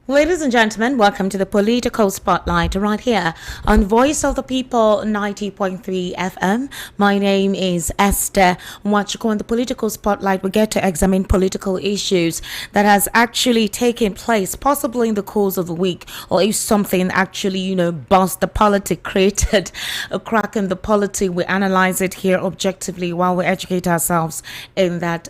Ladies and gentlemen, welcome to the Political Spotlight right here on Voice of the People 90.3 FM. My name is Esther Wachiko. On the Political Spotlight, we get to examine political issues that has actually taken place, possibly in the course of the week, or if something actually, burst the politic, created a crack in the polity. We analyze it here objectively while we educate ourselves in that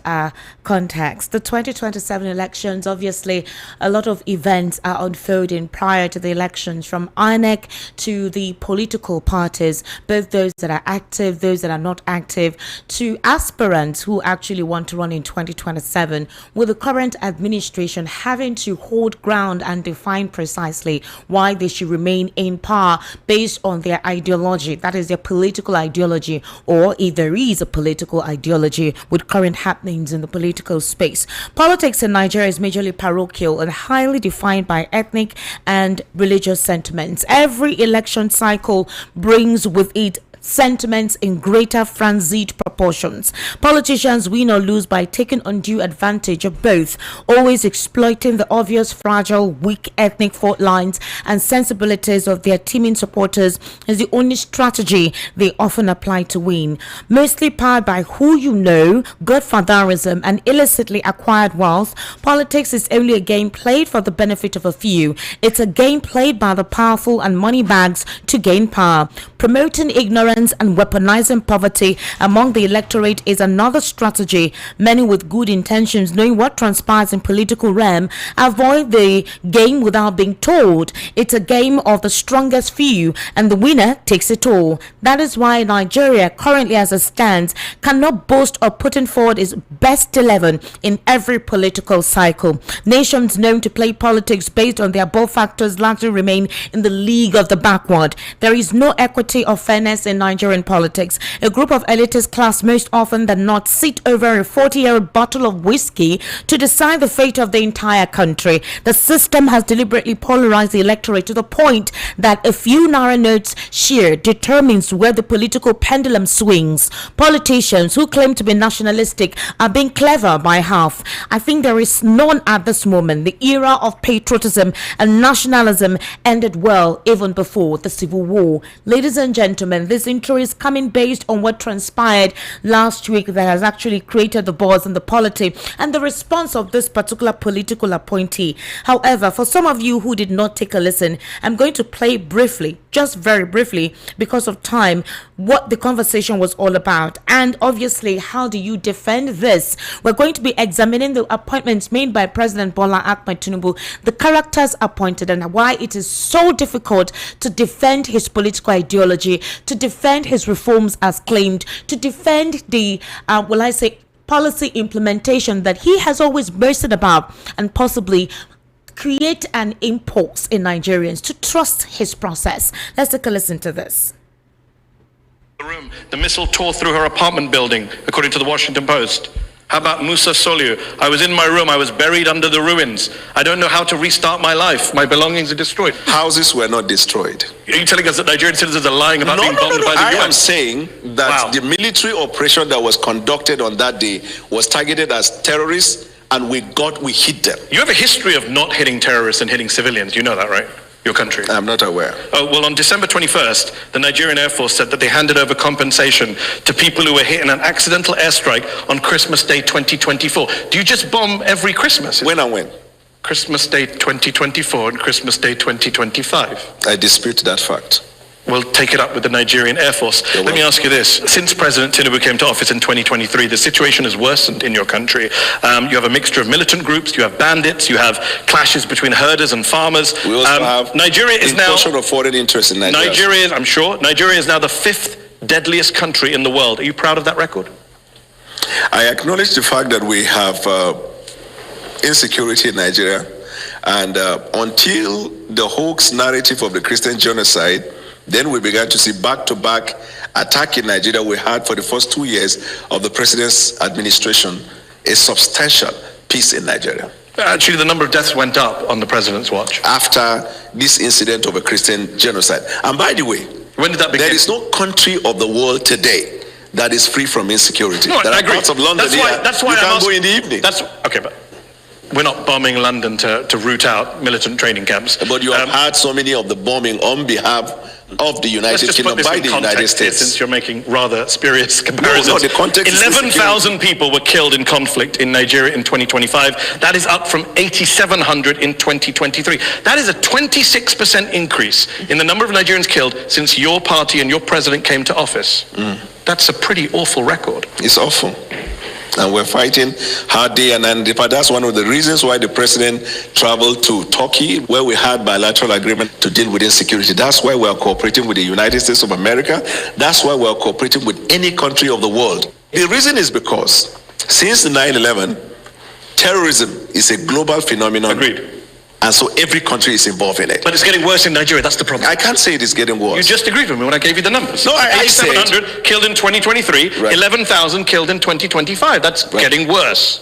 context. The 2027 elections, obviously, a lot of events are unfolding prior to the elections, from INEC to the political parties, both those that are active, those that are not active, to aspirants who actually want to run in 2027, with the current administration having to hold ground and define precisely why they should remain in power based on their ideology, that is their political ideology, or if there is a political ideology with current happenings in the political space. Politics in Nigeria is majorly parochial and highly defined by ethnic and religious sentiments. Every election cycle brings with it sentiments in greater frenzied proportions. Politicians win or lose by taking undue advantage of both, always exploiting the obvious fragile, weak ethnic fault lines and sensibilities of their teaming supporters is the only strategy they often apply to win. Mostly powered by who you know, godfatherism, and illicitly acquired wealth, politics is only a game played for the benefit of a few. It's a game played by the powerful and money bags to gain power. Promoting ignorance and weaponizing poverty among the electorate is another strategy. Many with good intentions, knowing what transpires in political realm, avoid the game without being told. It's a game of the strongest few, and the winner takes it all. That is why Nigeria, currently as it stands, cannot boast of putting forward its best 11 in every political cycle. Nations known to play politics based on their above factors largely remain in the league of the backward. There is no equity or fairness in Nigerian politics. A group of elitist class most often than not sit over a 40-year-old bottle of whiskey to decide the fate of the entire country. The system has deliberately polarized the electorate to the point that a few narrow notes share determines where the political pendulum swings. Politicians who claim to be nationalistic are being clever by half. I think there is none at this moment. The era of patriotism and nationalism ended well even before the Civil War. Ladies and gentlemen, this intro is coming based on what transpired last week that has actually created the buzz in the polity and the response of this particular political appointee. However, for some of you who did not take a listen, I'm going to play briefly, just very briefly, because of time, what the conversation was all about. And obviously, how do you defend this? We're going to be examining the appointments made by President Bwala Tinubu, the characters appointed, and why it is so difficult to defend his political ideology, to defend his reforms as claimed, to defend the, policy implementation that he has always boasted about, and possibly create an impulse in Nigerians to trust his process. Let's take a listen to this. The missile tore through her apartment building, according to the Washington Post. How about Musa Soliu? I was in my room, I was buried under the ruins. I don't know how to restart my life. My belongings are destroyed. Houses were not destroyed. Are you telling us that Nigerian citizens are lying about being bombed by the US? I am saying that the military operation that was conducted on that day was targeted as terrorists, and we hit them. You have a history of not hitting terrorists and hitting civilians. You know that, right? Your country. I'm not aware. Oh, well, on December 21st, the Nigerian Air Force said that they handed over compensation to people who were hit in an accidental airstrike on Christmas Day 2024. Do you just bomb every Christmas? When and when? Christmas Day 2024 and Christmas Day 2025. I dispute that fact. We'll take it up with the Nigerian Air Force. Let me ask you this. Since President Tinubu came to office in 2023, the situation has worsened in your country. You have a mixture of militant groups, you have bandits, you have clashes between herders and farmers. We also have Nigeria is now of foreign interest in Nigeria. Nigeria is now the 5th deadliest country in the world. Are you proud of that record? I acknowledge the fact that we have insecurity in Nigeria, and until the hoax narrative of the Christian genocide, then we began to see back-to-back attack in Nigeria. We had, for the first 2 years of the president's administration, a substantial peace in Nigeria. Actually, the number of deaths went up on the president's watch. After this incident of a Christian genocide. And by the way, when did that begin? There is no country of the world today that is free from insecurity. No, there I are agree. parts of London that's why you can't go in the evening. Okay, but We're not bombing London to root out militant training camps. But you have had so many of the bombing on behalf of the United Kingdom by the United States. Since you're making rather spurious comparisons. No, the context 11,000 people were killed in conflict in Nigeria in 2025. That is up from 8,700 in 2023. That is a 26% increase in the number of Nigerians killed since your party and your president came to office. That's a pretty awful record. It's awful. And we're fighting hard day and night. But that's one of the reasons why the president traveled to Turkey, where we had bilateral agreement to deal with insecurity. That's why we're cooperating with the United States of America. That's why we're cooperating with any country of the world. The reason is because since 9/11, terrorism is a global phenomenon. Agreed. And so every country is involved in it. But it's getting worse in Nigeria. That's the problem. I can't say it is getting worse. You just agreed with me when I gave you the numbers. No, I said 8,700 killed in 2023, Right. 11,000 killed in 2025. That's getting worse.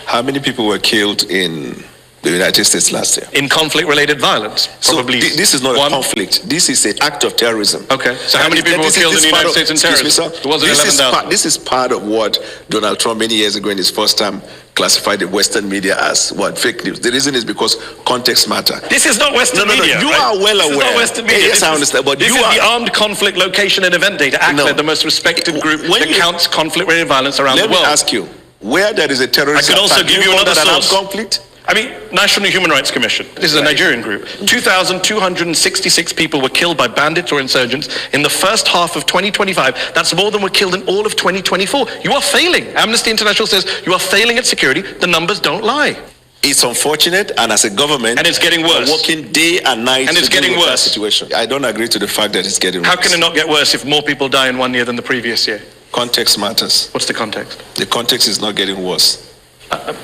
How many people were killed in the United States last year? In conflict-related violence, probably. So this is not one. a conflict. This is an act of terrorism. Okay. So how many people were killed in the United States in terrorism? It wasn't 11,000. This is part of what Donald Trump many years ago in his first term classified the Western media as what? Fake news. The reason is because context matter. This is not Western media. You right? are well This aware. is not Western media. Yes, I understand. But this you is are the Armed Conflict Location and Event Data, ACLED, the most respected group that counts conflict-related violence around the world. Let me ask you, where there is a terrorist I could also give you another source. Conflict? I mean, National Human Rights Commission. This is a Nigerian group. 2,266 people were killed by bandits or insurgents in the first half of 2025. That's more than were killed in all of 2024. You are failing. Amnesty International says you are failing at security. The numbers don't lie. It's unfortunate, and as a government, and it's getting worse. We're working day and night, and it's getting worse. That situation. I don't agree to the fact that it's getting worse. How can it not get worse if more people die in 1 year than the previous year? Context matters. What's the context? The context is not getting worse.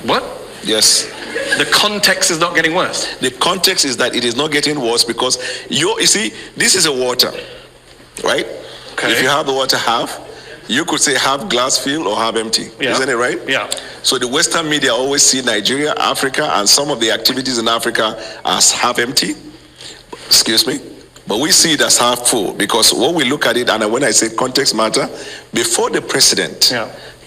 What? Yes. The context is not getting worse. The context is that it is not getting worse because you see, this is a water, right? Okay. If you have the water half, you could say half glass filled or half empty. Yeah. Isn't it right? Yeah. So the Western media always see Nigeria, Africa, and some of the activities in Africa as half empty. Excuse me. But we see it as half full because when we look at it, and when I say context matter, before the president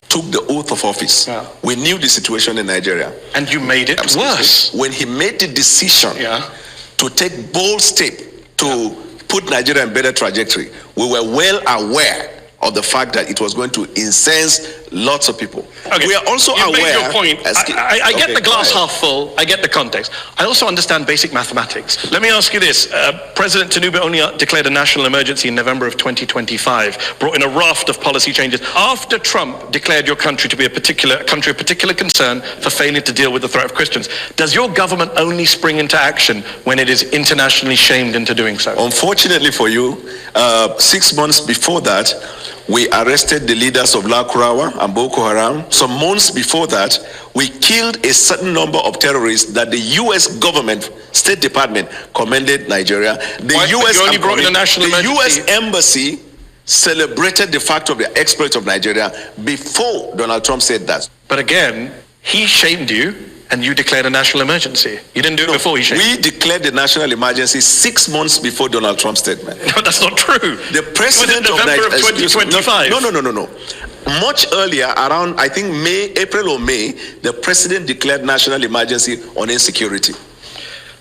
took the oath of office, we knew the situation in Nigeria. And you made it worse. When he made the decision to take bold step to put Nigeria in better trajectory, we were well aware of the fact that it was going to incense lots of people. Okay. We are also you aware. Made your point. I get the glass half full. I get the context. I also understand basic mathematics. Let me ask you this. President Tinubu only declared a national emergency in November of 2025, brought in a raft of policy changes. After Trump declared your country to be a country of particular concern for failing to deal with the threat of Christians, does your government only spring into action when it is internationally shamed into doing so? Unfortunately for you, 6 months before that, we arrested the leaders of La Kurawa and Boko Haram. Some months before that, we killed a certain number of terrorists that the U.S. government, State Department, commended Nigeria. The U.S. Embassy celebrated the fact of the exploits of Nigeria before Donald Trump said that. But again, he shamed you, and you declared a national emergency. You didn't do it before he shamed you. We declared the national emergency 6 months before Donald Trump's statement. No, that's not true. The president of November of 2025. No. Much earlier, around I think April or May, the president declared national emergency on insecurity.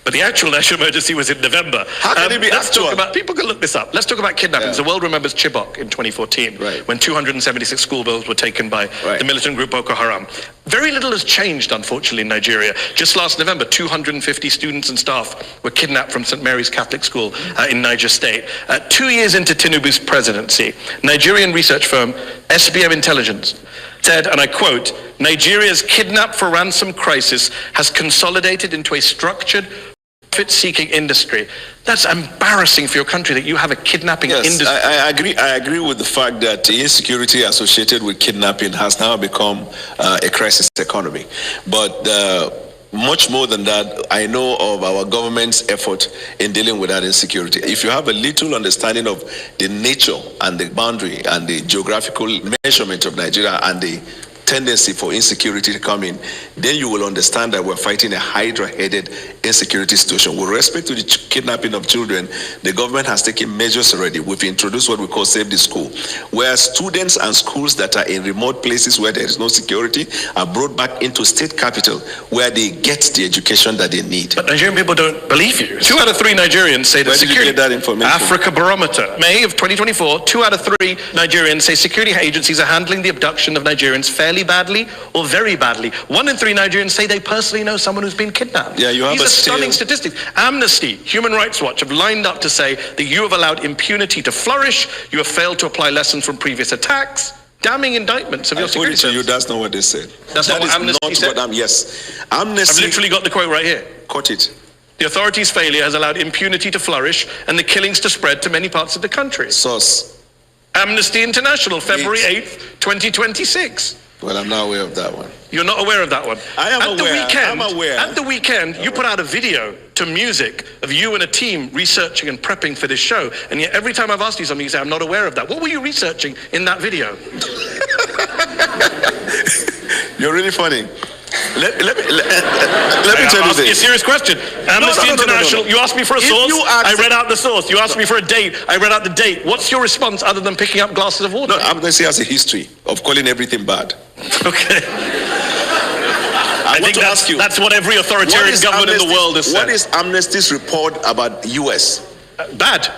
But the actual national emergency was in November. How can it be actual? People can look this up. Let's talk about kidnappings. The world remembers Chibok in 2014, when 276 schoolgirls were taken by the militant group Boko Haram. Very little has changed, unfortunately, in Nigeria. Just last November, 250 students and staff were kidnapped from St. Mary's Catholic School in Niger State. 2 years into Tinubu's presidency, Nigerian research firm SBM Intelligence said, and I quote, Nigeria's kidnap for ransom crisis has consolidated into a structured profit-seeking industry. That's embarrassing for your country that you have a kidnapping industry. I agree with the fact that the insecurity associated with kidnapping has now become a crisis economy. But much more than that, I know of our government's effort in dealing with that insecurity. If you have a little understanding of the nature and the boundary and the geographical measurement of Nigeria and the tendency for insecurity to come in, then you will understand that we're fighting a hydra-headed insecurity situation. With respect to the kidnapping of children, the government has taken measures already. We've introduced what we call Save the School, where students and schools that are in remote places where there is no security are brought back into state capital where they get the education that they need. But Nigerian people don't believe you. 2 out of 3 Nigerians say that Where did you security... get that information? Africa Barometer, May of 2024, 2 out of 3 Nigerians say security agencies are handling the abduction of Nigerians fairly badly or very badly. 1 in 3 Nigerians say they personally know someone who's been kidnapped. Yeah, you have These are stunning statistics. Amnesty, Human Rights Watch have lined up to say that you have allowed impunity to flourish, you have failed to apply lessons from previous attacks. Damning indictments of your security service. You, that's not what they said. That's not what Amnesty said? Yes. Amnesty... I've literally got the quote right here. Quote it. The authorities' failure has allowed impunity to flourish and the killings to spread to many parts of the country. Source. Amnesty International, February 8th, 2026. Well, I'm not aware of that one. You're not aware of that one? I am aware. I'm aware. At the weekend, you put out a video to music of you and a team researching and prepping for this show. And yet every time I've asked you something, you say, I'm not aware of that. What were you researching in that video? You're really funny. Let me tell you this. A serious question. Amnesty International, you asked me for a source, I read out the source. You asked me for a date, I read out the date. What's your response other than picking up glasses of water? No, Amnesty has a history of calling everything bad. Okay. I think that's what every authoritarian government in the world has said. What is Amnesty's report about US? Bad.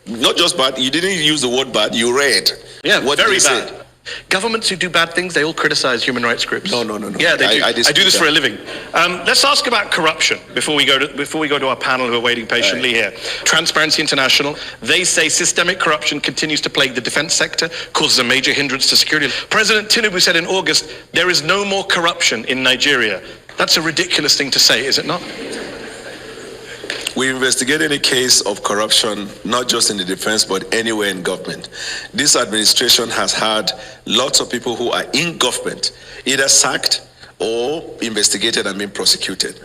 Not just bad, you didn't use the word bad, you read. Yeah, what very bad. Governments who do bad things, they all criticize human rights groups. No. Yeah, they do. I do this for a living. Let's ask about corruption before we go to our panel who are waiting patiently here. Transparency International, they say systemic corruption continues to plague the defense sector, causes a major hindrance to security. President Tinubu said in August, there is no more corruption in Nigeria. That's a ridiculous thing to say, is it not? We investigated a case of corruption, not just in the defense, but anywhere in government. This administration has had lots of people who are in government, either sacked or investigated and been prosecuted.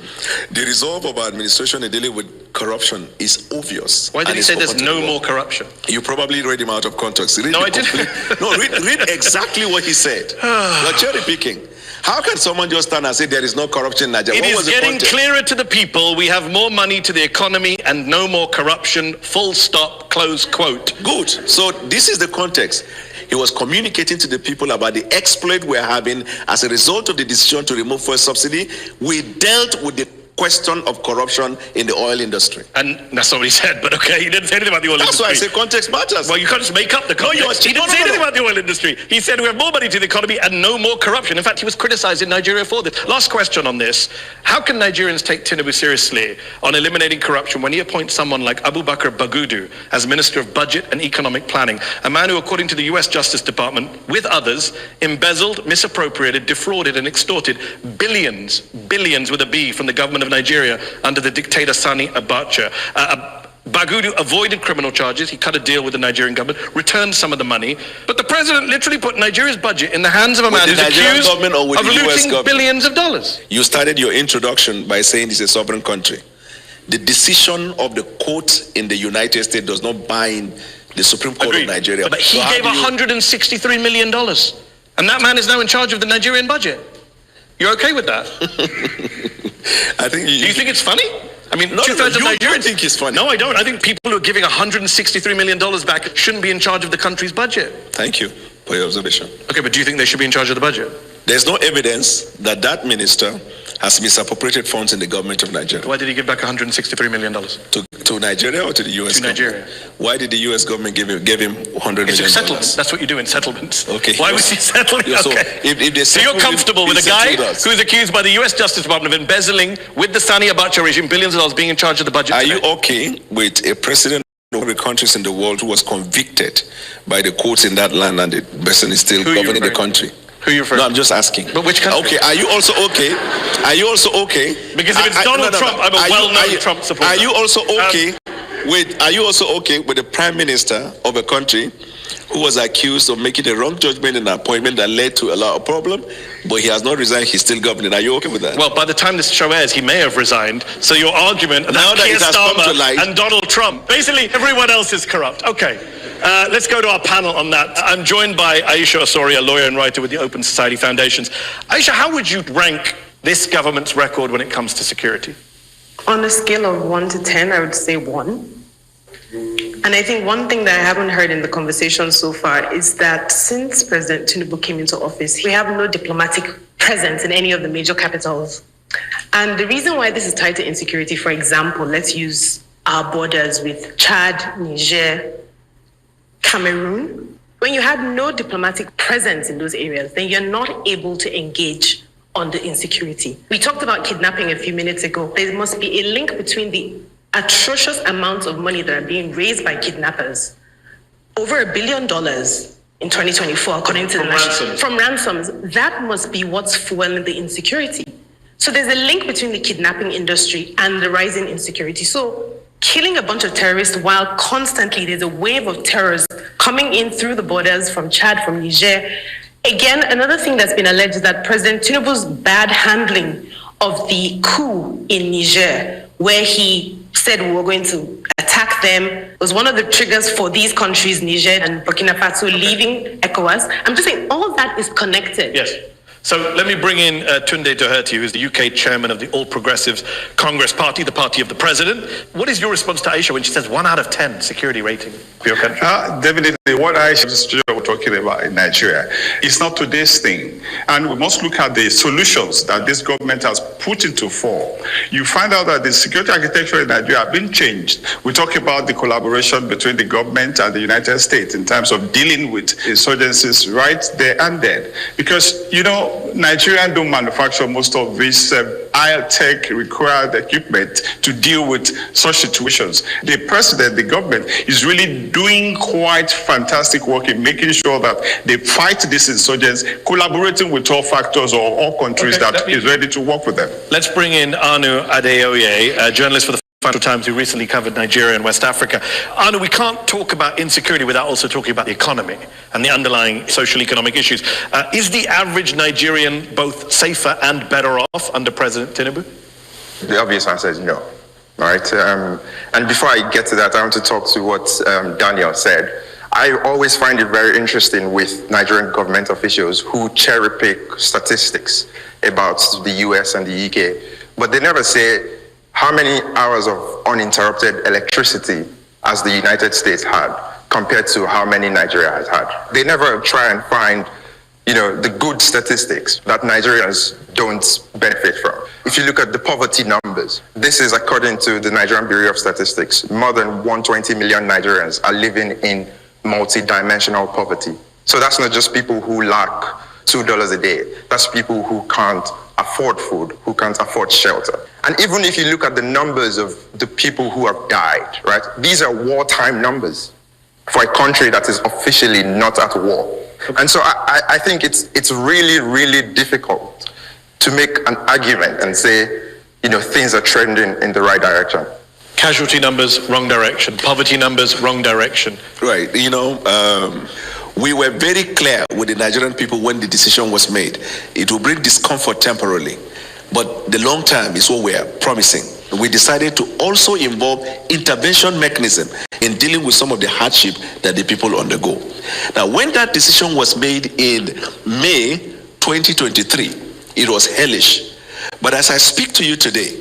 The resolve of our administration in dealing with corruption is obvious. Why did he say there's no more corruption? You probably read him out of context. No, I didn't. No, read exactly what he said. You're cherry picking. How can someone just stand and say there is no corruption in Nigeria? It is getting clearer to the people. We have more money to the economy and no more corruption. Full stop, close quote. Good. So this is the context. He was communicating to the people about the exploit we're having as a result of the decision to remove fuel subsidy. We dealt with the question of corruption in the oil industry. And that's not what he said, but okay, he didn't say anything about the oil industry. That's why I say context matters. Well, you can't just make up the context. He didn't say anything about the oil industry. He said we have more money to the economy and no more corruption. In fact, he was criticized in Nigeria for this. Last question on this. How can Nigerians take Tinubu seriously on eliminating corruption when he appoints someone like Abubakar Bagudu as Minister of Budget and Economic Planning, a man who, according to the US Justice Department, with others, embezzled, misappropriated, defrauded and extorted billions with a B from the government of Nigeria under the dictator Sani Abacha. Bagudu avoided criminal charges. He cut a deal with the Nigerian government, returned some of the money. But the president literally put Nigeria's budget in the hands of a man who's accused of looting billions of dollars. You started your introduction by saying it's a sovereign country. The decision of the court in the United States does not bind the Supreme Court of Nigeria. But he gave $163 million. And that man is now in charge of the Nigerian budget. You're okay with that? Do you think it's funny? I mean, two-thirds of Nigerians think it's funny. No, I don't. I think people who are giving $163 million back shouldn't be in charge of the country's budget. Thank you for your observation. Okay, but do you think they should be in charge of the budget? There's no evidence that that minister has misappropriated funds in the government of Nigeria. Why did he give back $163 million? To Nigeria or to the US government? Nigeria. Why did the US government give him $100 million? It's a settlement. That's what you do in settlements. Okay. Why was he settling? Yeah, so okay. So you're comfortable with a guy who's accused by the US Justice Department of embezzling with the Sani Abacha regime billions of dollars being in charge of the budget? Are you okay with a president of the countries in the world who was convicted by the courts in that land and the person is still governing the country? Who are you referring to? No, I'm just asking. But which country? Okay, are you also okay? Are you also okay? Because if it's Donald Trump, I'm a well-known Trump supporter. Are you also okay with the Prime Minister of a country who was accused of making a wrong judgment in an appointment that led to a lot of problem, but he has not resigned, he's still governing? Are you okay with that? Well, by the time this show airs, he may have resigned. So your argument now that Keir it has come to light, and Donald Trump, basically everyone else is corrupt. Okay. Let's go to our panel on that. I'm joined by Aisha Osori, a lawyer and writer with the Open Society Foundations. Aisha, how would you rank this government's record when it comes to security? On a scale of 1 to 10, I would say 1. And I think one thing that I haven't heard in the conversation so far is that since President Tinubu came into office, we have no diplomatic presence in any of the major capitals. And the reason why this is tied to insecurity, for example, let's use our borders with Chad, Niger, Cameroon. When you have no diplomatic presence in those areas, then you're not able to engage on the insecurity. We talked about kidnapping a few minutes ago. There must be a link between the atrocious amounts of money that are being raised by kidnappers. Over $1 billion in 2024, according to the national from ransoms. That must be what's fueling the insecurity. So there's a link between the kidnapping industry and the rising insecurity. So killing a bunch of terrorists while constantly there's a wave of terrorists coming in through the borders from Chad, from Niger. Again, another thing that's been alleged is that President Tinubu's bad handling of the coup in Niger, where he said we were going to attack them, was one of the triggers for these countries, Niger and Burkina Faso, leaving ECOWAS. I'm just saying all of that is connected. Yes. So let me bring in Tunde Doherty, who is the UK chairman of the All Progressives Congress Party, the party of the president. What is your response to Aisha when she says 1 out of 10 security rating for your country? Definitely, what Aisha was talking about in Nigeria is not today's thing. And we must look at the solutions that this government has put into form. You find out that the security architecture in Nigeria has been changed. We talk about the collaboration between the government and the United States in terms of dealing with insurgencies right there and then. Because, you know, Nigerians don't manufacture most of this high-tech required equipment to deal with such situations. The president, the government, is really doing quite fantastic work in making sure that they fight these insurgents, collaborating with all factors or all countries that is ready to work with them. Let's bring in Anu Adeoye, a journalist for the Financial Times who recently covered Nigeria and West Africa. Anu, we can't talk about insecurity without also talking about the economy and the underlying social economic issues. Is the average Nigerian both safer and better off under President Tinubu? The obvious answer is no. Right? And before I get to that, I want to talk to what Daniel said. I always find it very interesting with Nigerian government officials who cherry pick statistics about the US and the UK, but they never say how many hours of uninterrupted electricity has the United States had compared to how many Nigeria has had. They never try and find, you know, the good statistics that Nigerians don't benefit from. If you look at the poverty numbers, this is according to the Nigerian Bureau of Statistics. More than 120 million Nigerians are living in multi-dimensional poverty. So that's not just people who lack $2 a day. That's people who can't afford food, who can't afford shelter. And even if you look at the numbers of the people who have died, right? These are wartime numbers for a country that is officially not at war. And so I think it's really, really difficult to make an argument and say, you know, things are trending in the right direction. Casualty numbers, wrong direction. Poverty numbers, wrong direction. Right. You know, we were very clear with the Nigerian people when the decision was made. It will bring discomfort temporarily, but the long term is what we are promising. We decided to also involve intervention mechanism in dealing with some of the hardship that the people undergo. Now, when that decision was made in May 2023, it was hellish. But as I speak to you today,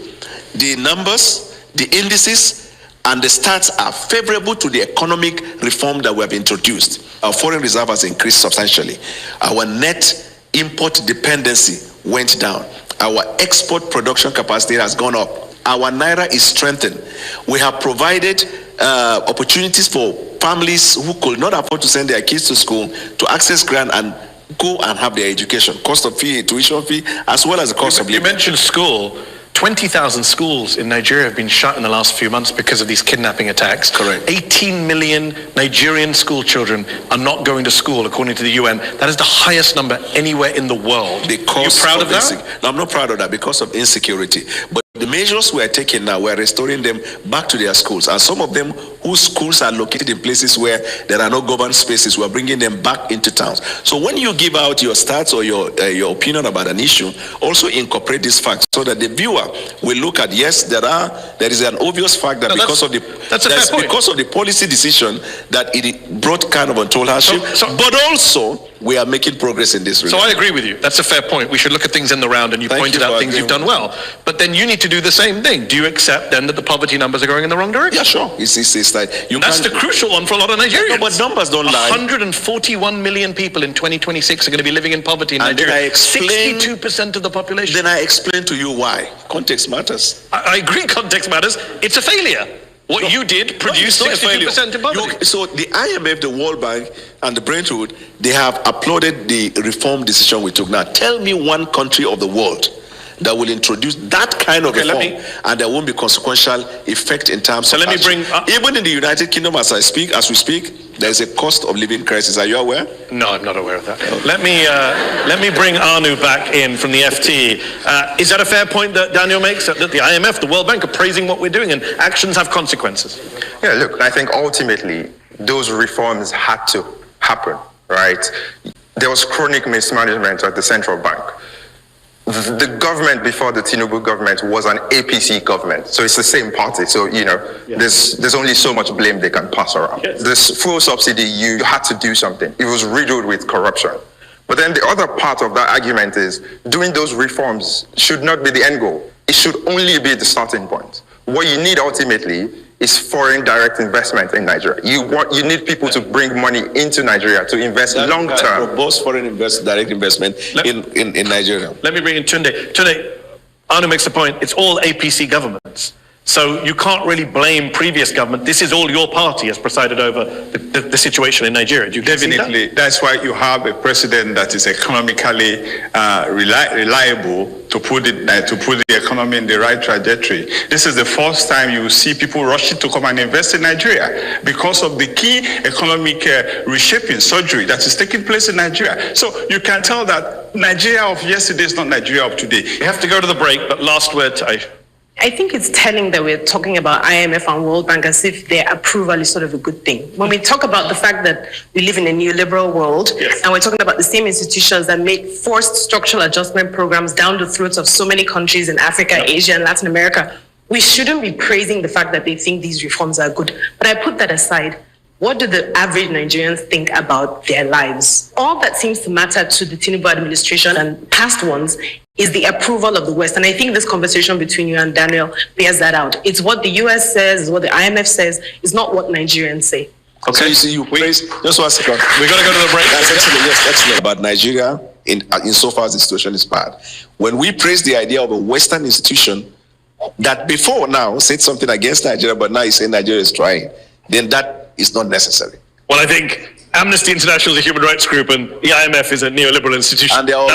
the numbers, the indices, and the stats are favorable to the economic reform that we have introduced. Our foreign reserve has increased substantially. Our net import dependency went down. Our export production capacity has gone up. Our naira is strengthened. We have provided opportunities for families who could not afford to send their kids to school to access grant and go and have their education. Cost of fee, tuition fee, as well as the cost of living. You mentioned school. 20,000 schools in Nigeria have been shut in the last few months because of these kidnapping attacks. Correct. 18 million Nigerian school children are not going to school, according to the UN. That is the highest number anywhere in the world. Are you proud of that? No, I'm not proud of that because of insecurity. But the measures we are taking now, we are restoring them back to their schools. And some of them whose schools are located in places where there are no governed spaces, we are bringing them back into towns. So when you give out your stats or your opinion about an issue, also incorporate these facts so that the viewer will look at, yes, there is an obvious fact that because of the That's a fair point. Because of the policy decision that it brought kind of untold hardship, but also we are making progress in this regard. So I agree with you. That's a fair point. We should look at things in the round, and you pointed out things you've done well. But then you need to do the same thing. Do you accept then that the poverty numbers are going in the wrong direction? Yeah, sure. It's like that's the crucial one for a lot of Nigerians. No, but numbers don't lie. 141 million people in 2026 are going to be living in poverty in Nigeria. 62% of the population. Then I explain to you why. Context matters. I agree context matters. It's a failure. What you did produced 62% in poverty. So the IMF, the World Bank, and the Brentwood, they have applauded the reform decision we took. Now, tell me one country of the world that will introduce that kind of reform, and there won't be consequential effect in terms of action. Even in the United Kingdom, as we speak, there is a cost of living crisis. Are you aware? No, I'm not aware of that. Okay. Let me bring Anu back in from the FT. Is that a fair point that Daniel makes? That the IMF, the World Bank are praising what we're doing, and actions have consequences. Yeah, look, I think ultimately those reforms had to happen, right? There was chronic mismanagement at the central bank. The government before the Tinubu government was an APC government, so it's the same party. So there's only so much blame they can pass around. Yes. This fuel subsidy, you had to do something. It was riddled with corruption. But then the other part of that argument is doing those reforms should not be the end goal. It should only be the starting point. What you need ultimately is foreign direct investment in Nigeria. You need people to bring money into Nigeria to invest long term. Robust foreign direct investment in Nigeria. Let me bring in Tunde. Tunde, Anu makes the point, it's all APC governments. So you can't really blame previous government. This is all your party has presided over the situation in Nigeria. Do you Definitely. That's why you have a president that is economically reliable to put the economy in the right trajectory. This is the first time you will see people rushing to come and invest in Nigeria because of the key economic reshaping surgery that is taking place in Nigeria. So you can tell that Nigeria of yesterday is not Nigeria of today. We have to go to the break, but last word, I think it's telling that we're talking about IMF and World Bank as if their approval is sort of a good thing. When we talk about the fact that we live in a neoliberal world, and we're talking about the same institutions that make forced structural adjustment programs down the throats of so many countries in Africa, Asia, and Latin America, we shouldn't be praising the fact that they think these reforms are good. But I put that aside. What do the average Nigerians think about their lives? All that seems to matter to the Tinubu administration and past ones is the approval of the West. And I think this conversation between you and Daniel bears that out. It's what the US says, it's what the IMF says, it's not what Nigerians say. Okay. So you see, you praise, just 1 second. We're going to go to the break. That's excellent, yes, excellent. About Nigeria, insofar as the situation is bad. When we praise the idea of a Western institution that before now said something against Nigeria, but now you say Nigeria is trying, then that is not necessary. Well, I think Amnesty International is a human rights group, and the IMF is a neoliberal institution. And they're all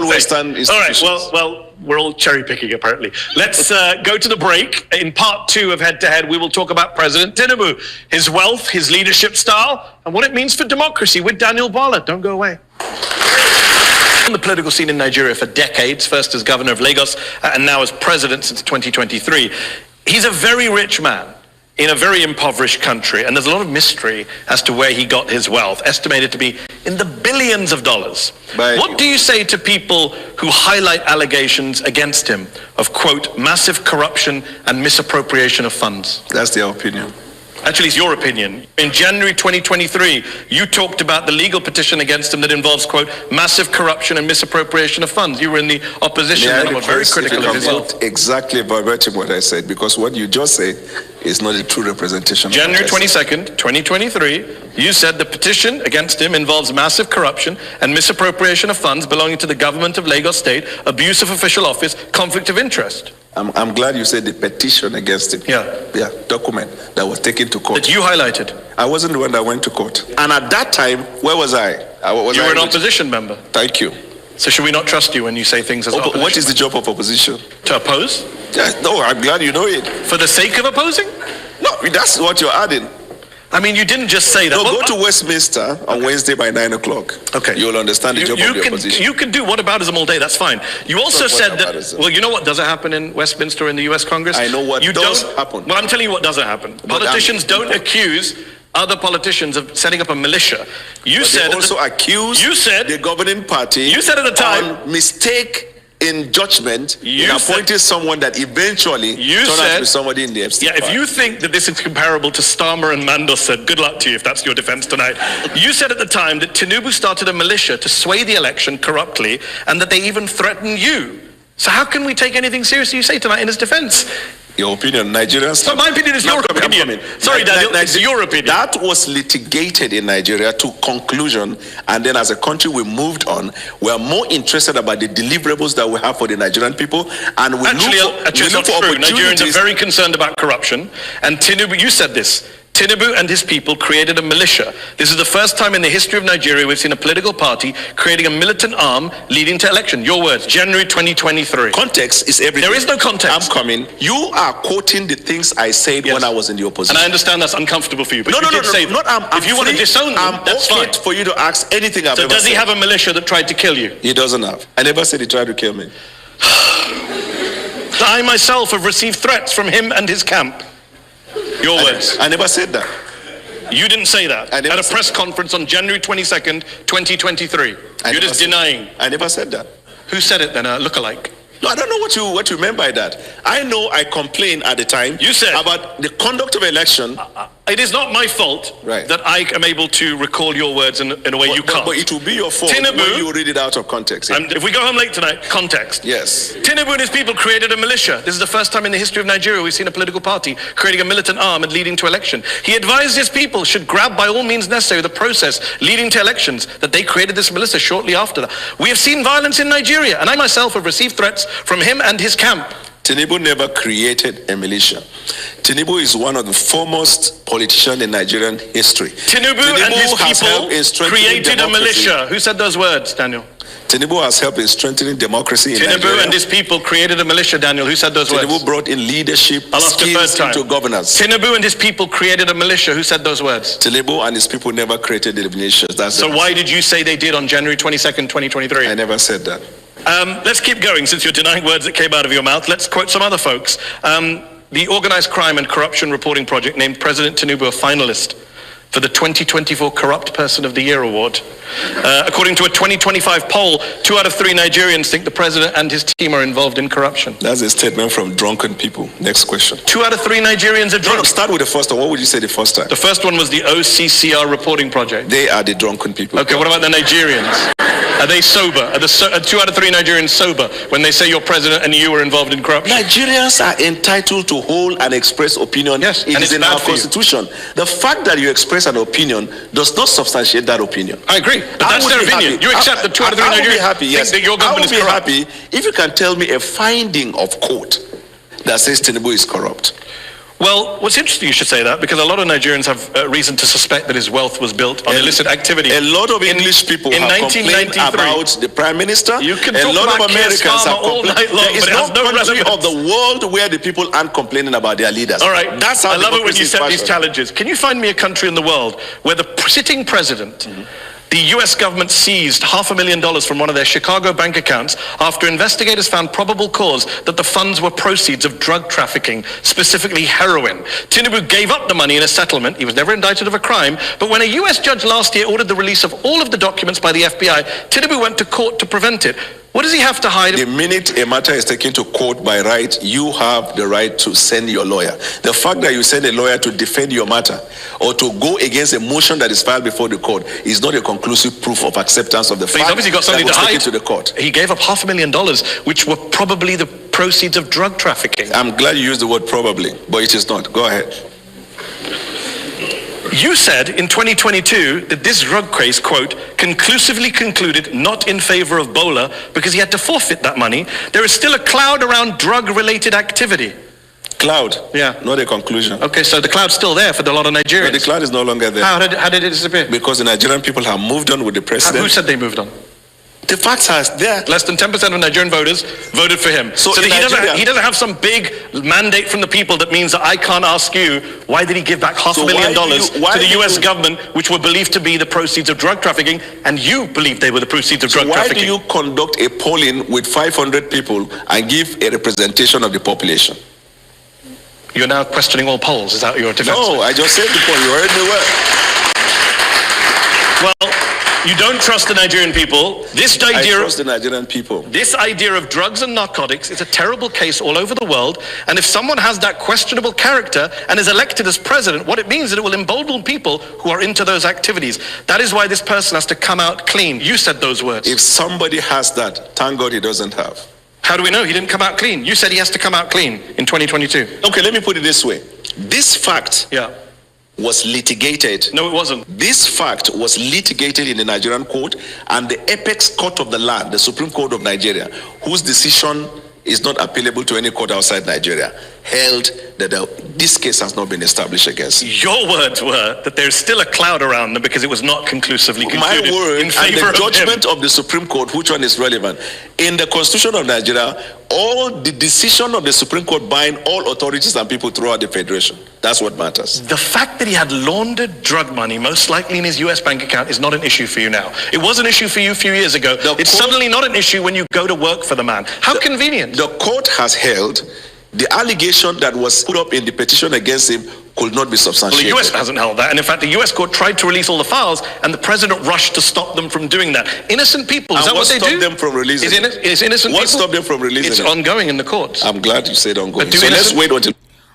Western institutions. All right, well, we're all cherry picking apparently. Let's go to the break. In part 2 of Head to Head, we will talk about President Tinubu, his wealth, his leadership style, and what it means for democracy with Daniel Bwala. Don't go away. On the political scene in Nigeria for decades, first as governor of Lagos and now as president since 2023. He's a very rich man in a very impoverished country, and there's a lot of mystery as to where he got his wealth, estimated to be in the billions of dollars. What do you say to people who highlight allegations against him of, quote, massive corruption and misappropriation of funds? That's their opinion. Actually, it's your opinion. In January 2023, you talked about the legal petition against him that involves, quote, massive corruption and misappropriation of funds. You were in the opposition and were very critical of his wealth. Exactly verbatim what I said, because what you just said is not a true representation. January 22nd, 2023, you said the petition against him involves massive corruption and misappropriation of funds belonging to the government of Lagos State, abuse of official office, conflict of interest. I'm glad you said the petition against him. Yeah, document that was taken to court. That you highlighted. I wasn't the one that went to court. And at that time, where was I? You were an opposition member. Thank you. So should we not trust you when you say things as opposition? What is the job of opposition? To oppose? No, I'm glad you know it. For the sake of opposing? No, that's what you're adding. I mean, you didn't just say that. No, go to Westminster on Wednesday by 9 o'clock. Okay. You'll understand the job of the opposition. You can do whataboutism all day, that's fine. You also said that, well, you know what doesn't happen in Westminster in the US Congress? I know what does happen. Well, I'm telling you what doesn't happen. Politicians don't accuse other politicians of setting up a militia. You said they also accuse the governing party. You said at the time. Mistake in judgment in appointing someone that eventually turned out to be somebody in the Epstein Yeah, if you think that this is comparable to Starmer and Mandos said, good luck to you if that's your defense tonight. You said at the time that Tinubu started a militia to sway the election corruptly and that they even threatened you. So how can we take anything seriously you say tonight in his defense? Your opinion, Nigerians. So my opinion is your opinion. Sorry, Daniel, it's your opinion. That was litigated in Nigeria to conclusion, and then as a country we moved on. We are more interested about the deliverables that we have for the Nigerian people, and we look for opportunities. Nigerians are very concerned about corruption, and Tinubu, you said this. Tinubu and his people created a militia. This is the first time in the history of Nigeria we've seen a political party creating a militant arm leading to election. Your words, January 2023. Context is everything. There is no context. I'm coming. You are quoting the things I said when I was in the opposition. And I understand that's uncomfortable for you, but no, you did say that. If you want to disown them, that's fine. For you to ask anything I've ever said. So does he have a militia that tried to kill you? He doesn't have. I never said he tried to kill me. I myself have received threats from him and his camp. Your words. I never said that. You didn't say that at a press conference on January 22nd, 2023. You're just denying. I never said that. Who said it then? A lookalike? No, I don't know what you meant by that. I know I complained at the time. You said about the conduct of election. It is not my fault that I am able to recall your words in a way you can't. But it will be your fault when you read it out of context. Yeah. If we go home late tonight, context. Yes. Tinubu and his people created a militia. This is the first time in the history of Nigeria we've seen a political party creating a militant arm and leading to election. He advised his people should grab by all means necessary the process leading to elections, that they created this militia shortly after that. We have seen violence in Nigeria, and I myself have received threats from him and his camp. Tinubu never created a militia. Tinubu is one of the foremost politicians in Nigerian history. Tinubu and his people created a militia. Who said those words, Daniel? Tinubu has helped in strengthening democracy in Nigeria. Tinubu and his people created a militia, Daniel. Who said those words? Tinubu brought in leadership skills into governance. Tinubu and his people created a militia. Who said those words? Tinubu and his people never created the militia. So why did you say they did on January 22nd, 2023? I never said that. Let's keep going since you're denying words that came out of your mouth. Let's quote some other folks. The Organized Crime and Corruption Reporting Project named President Tinubu a finalist for the 2024 Corrupt Person of the Year Award. According to a 2025 poll, 2 out of 3 Nigerians think the president and his team are involved in corruption. That's a statement from drunken people. Next question. 2 out of 3 Nigerians are drunk. No, start with the first one. What would you say the first time? The first one was the OCCR reporting project. They are the drunken people. Okay, what about the Nigerians? Are they sober? Are 2 out of 3 Nigerians sober when they say your president and you were involved in corruption? Nigerians are entitled to hold and express opinion. Yes, it is in our constitution. The fact that you express an opinion does not substantiate that opinion. I agree, but that's their opinion. You accept that 2 out of 3 Nigerians think that your government is corrupt. I would be happy if you can tell me a finding of court that says Tinubu is corrupt. Well, what's interesting you should say that, because a lot of Nigerians have reason to suspect that his wealth was built on illicit activity. A lot of English people have complained about the Prime Minister. You can a talk lot about of Americans have all night long, there is no country of the world where the people aren't complaining about their leaders. All right, that's how I love it when you set these challenges. Can you find me a country in the world where the sitting president, the US government seized $500,000 from one of their Chicago bank accounts after investigators found probable cause that the funds were proceeds of drug trafficking, specifically heroin. Tinubu gave up the money in a settlement. He was never indicted of a crime, but when a US judge last year ordered the release of all of the documents by the FBI, Tinubu went to court to prevent it. What does he have to hide? The minute a matter is taken to court by right, you have the right to send your lawyer. The fact that you send a lawyer to defend your matter or to go against a motion that is filed before the court is not a conclusive proof of acceptance of the fact. He's obviously got something to hide. To the court. He gave up $500,000, which were probably the proceeds of drug trafficking. I'm glad you used the word probably, but it is not. Go ahead. You said in 2022 that this drug case, quote, conclusively concluded not in favor of Bwala because he had to forfeit that money. There is still a cloud around drug-related activity. Cloud? Yeah. Not a conclusion. Okay, so the cloud's still there for a lot of Nigerians. But the cloud is no longer there. How did it disappear? Because the Nigerian people have moved on with the president. Who said they moved on? The facts are there. Less than 10% of Nigerian voters voted for him. So he doesn't have some big mandate from the people that means that I can't ask you, why did he give back $500,000 to the US government, which were believed to be the proceeds of drug trafficking, and you believe they were the proceeds of drug trafficking? Why do you conduct a polling with 500 people and give a representation of the population? You're now questioning all polls. Is that your defense? No, I just said the poll. You heard me well. Well, You don't trust the Nigerian people. I trust the Nigerian people. This idea of drugs and narcotics is a terrible case all over the world. And if someone has that questionable character and is elected as president, what it means is that it will embolden people who are into those activities. That is why this person has to come out clean. You said those words. If somebody has that, thank God he doesn't have. How do we know he didn't come out clean? You said he has to come out clean in 2022. Okay, let me put it this way. This fact was litigated. No, it wasn't. This fact was litigated in the Nigerian court, and the apex court of the land, the Supreme Court of Nigeria, whose decision is not appealable to any court outside Nigeria, held that this case has not been established against him. Your words were that there's still a cloud around them because it was not conclusively concluded. My word in and favor the judgment of of the Supreme Court, which one is relevant? In the Constitution of Nigeria, all the decision of the Supreme Court bind all authorities and people throughout the Federation. That's what matters. The fact that he had laundered drug money, most likely in his US bank account, is not an issue for you now. It was an issue for you a few years ago. It's suddenly not an issue when you go to work for the man. How convenient. The court has held the allegation that was put up in the petition against him could not be substantiated. Well, the US hasn't held that, and in fact the US court tried to release all the files and the president rushed to stop them from doing that. Innocent people, is that what they do? What stopped them from releasing it? Is innocent What people? stopped them from releasing it? It's ongoing in the courts. I'm glad you said ongoing. But So let's wait until...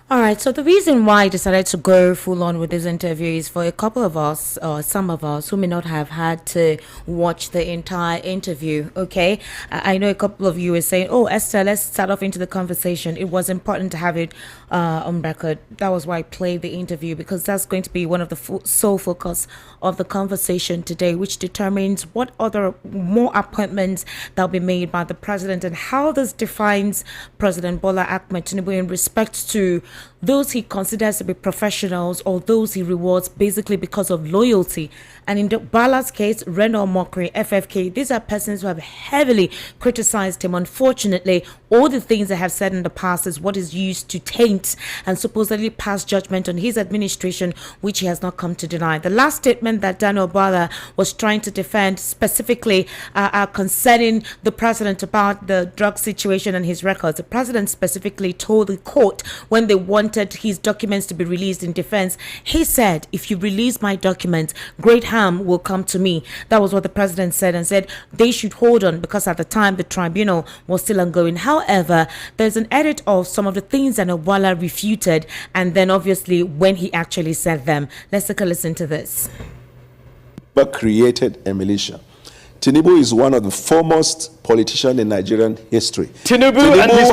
All right, so the reason why I decided to go full on with this interview is for a couple of us, or some of us, who may not have had to watch the entire interview, okay? I know a couple of you are saying, oh, Esther, let's start off into the conversation. It was important to have it on record. That was why I played the interview, because that's going to be one of the sole focus of the conversation today, which determines what other more appointments that will be made by the president and how this defines President Bwala Tinubu in respect to those he considers to be professionals or those he rewards basically because of loyalty. And in Bwala's case, Reno Mokri, FFK, these are persons who have heavily criticized him. Unfortunately, all the things they have said in the past is what is used to taint and supposedly pass judgment on his administration, which he has not come to deny. The last statement that Daniel Bwala was trying to defend specifically concerning the president about the drug situation and his records, the president specifically told the court when they wanted his documents to be released in defense, he said, if you release my documents, great harm will come to me. That was what the president said, and said they should hold on because at the time the tribunal was still ongoing. However, there's an edit of some of the things that Bwala refuted, and then obviously when he actually said them. Let's take a listen to this. But created a militia. Tinubu is one of the foremost politicians in Nigerian history. Tinubu and his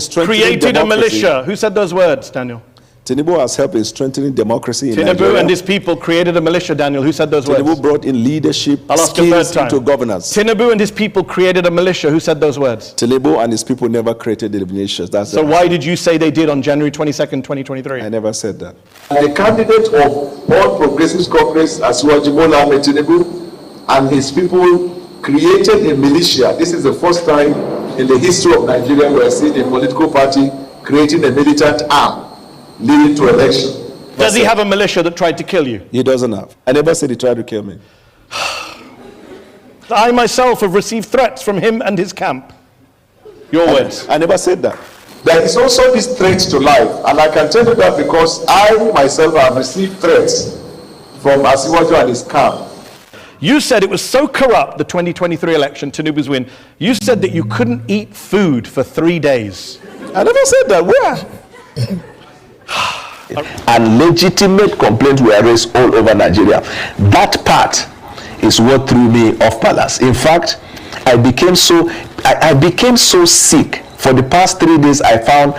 people created a militia. Who said those words, Daniel? Tinubu has helped in strengthening democracy in Tinubu Nigeria. and his people created a militia, Daniel. Who said those words? Tinubu brought in leadership skills into governance. Tinubu and his people created a militia. Who said those words? Tinubu and his people never created the militias. So why did you say they did on January 22nd, 2023? I never said that. The candidate of all progressive conference, Bola Tinubu, and his people created a militia. This is the first time in the history of Nigeria we are seeing a political party creating a militant arm leading to election. Does he have a militia that tried to kill you? He doesn't have. I never said he tried to kill me. I myself have received threats from him and his camp. Your words. I never said that. There is also this threat to life, and I can tell you that because I myself have received threats from Asiwaju and his camp. You said it was so corrupt, the 2023 election, Tinubu's win. You said that you couldn't eat food for 3 days. I never said that. Where? And legitimate complaints were raised all over Nigeria. That part is what threw me off balance. In fact, I became so sick. For the past 3 days, I found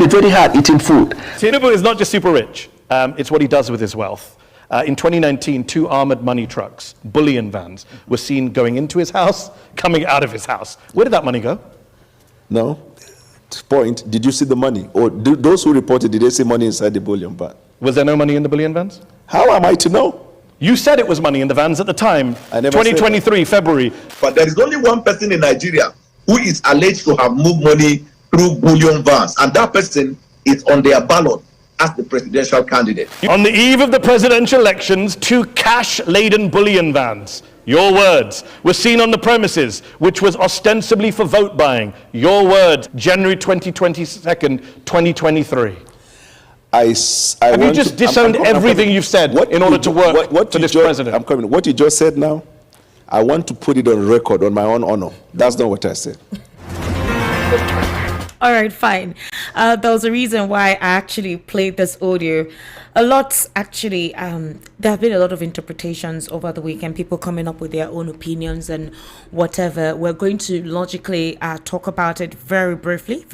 it very hard eating food. Tinubu is not just super rich. It's what he does with his wealth. In 2019, 2 armored money trucks, bullion vans, were seen going into his house, coming out of his house. Where did that money go? No. Point, did you see the money? Or those who reported, did they see money inside the bullion van? Was there no money in the bullion vans? How am I to know? You said it was money in the vans at the time, I never 2023, February. But there is only one person in Nigeria who is alleged to have moved money through bullion vans, and that person is on their ballot as the presidential candidate. On the eve of the presidential elections, 2 cash-laden bullion vans, your words, were seen on the premises, which was ostensibly for vote buying. Your words, January 22nd, 2023. Have you just disowned everything you've said in order to work for this president? I'm coming. What you just said now, I want to put it on record, on my own honor. That's not what I said. All right, fine. There was a reason why I actually played this audio. There have been a lot of interpretations over the weekend, people coming up with their own opinions and whatever. We're going to logically talk about it very briefly.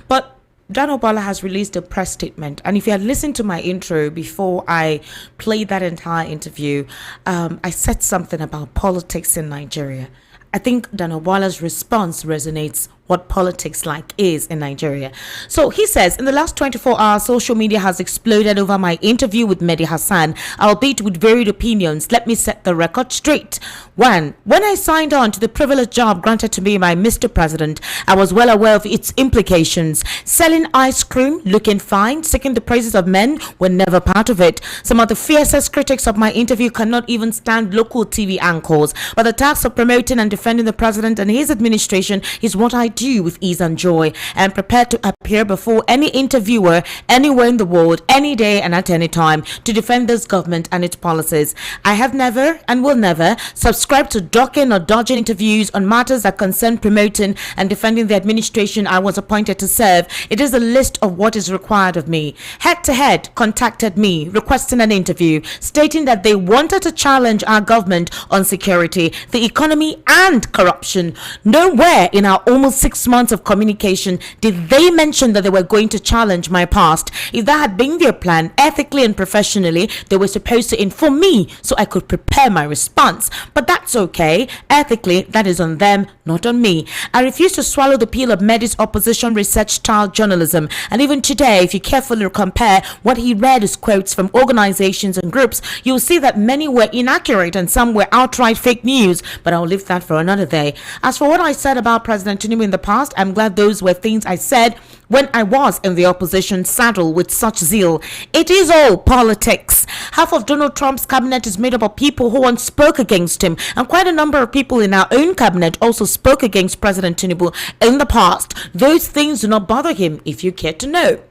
But Bwala has released a press statement, and if you had listened to my intro before I played that entire interview, I said something about politics in Nigeria. I think Bwala's response resonates what politics is in Nigeria. So he says, in the last 24 hours, social media has exploded over my interview with Mehdi Hassan, albeit with varied opinions. Let me set the record straight. One, when I signed on to the privileged job granted to me by Mr. President, I was well aware of its implications. Selling ice cream, looking fine, seeking the praises of men were never part of it. Some of the fiercest critics of my interview cannot even stand local TV anchors, but the task of promoting and defending the president and his administration is what I do with ease and joy, and prepared to appear before any interviewer anywhere in the world, any day and at any time, to defend this government and its policies. I have never and will never subscribe to ducking or dodging interviews on matters that concern promoting and defending the administration I was appointed to serve. It is a list of what is required of me. Head to Head contacted me requesting an interview, stating that they wanted to challenge our government on security, the economy and corruption. Nowhere in our almost 6 months of communication did they mention that they were going to challenge my past. If that had been their plan, ethically and professionally, they were supposed to inform me so I could prepare my response. But that's okay. Ethically, that is on them, not on me. I refuse to swallow the pill of Mehdi's opposition research style journalism. And even today, if you carefully compare what he read as quotes from organizations and groups, you'll see that many were inaccurate and some were outright fake news. But I'll leave that for another day. As for what I said about President Tinubu in the past, I'm glad those were things I said when I was in the opposition saddle with such zeal. It is all politics. Half of Donald Trump's cabinet is made up of people who once spoke against him, and quite a number of people in our own cabinet also spoke against President Tinubu in the past. Those things do not bother him, if you care to know.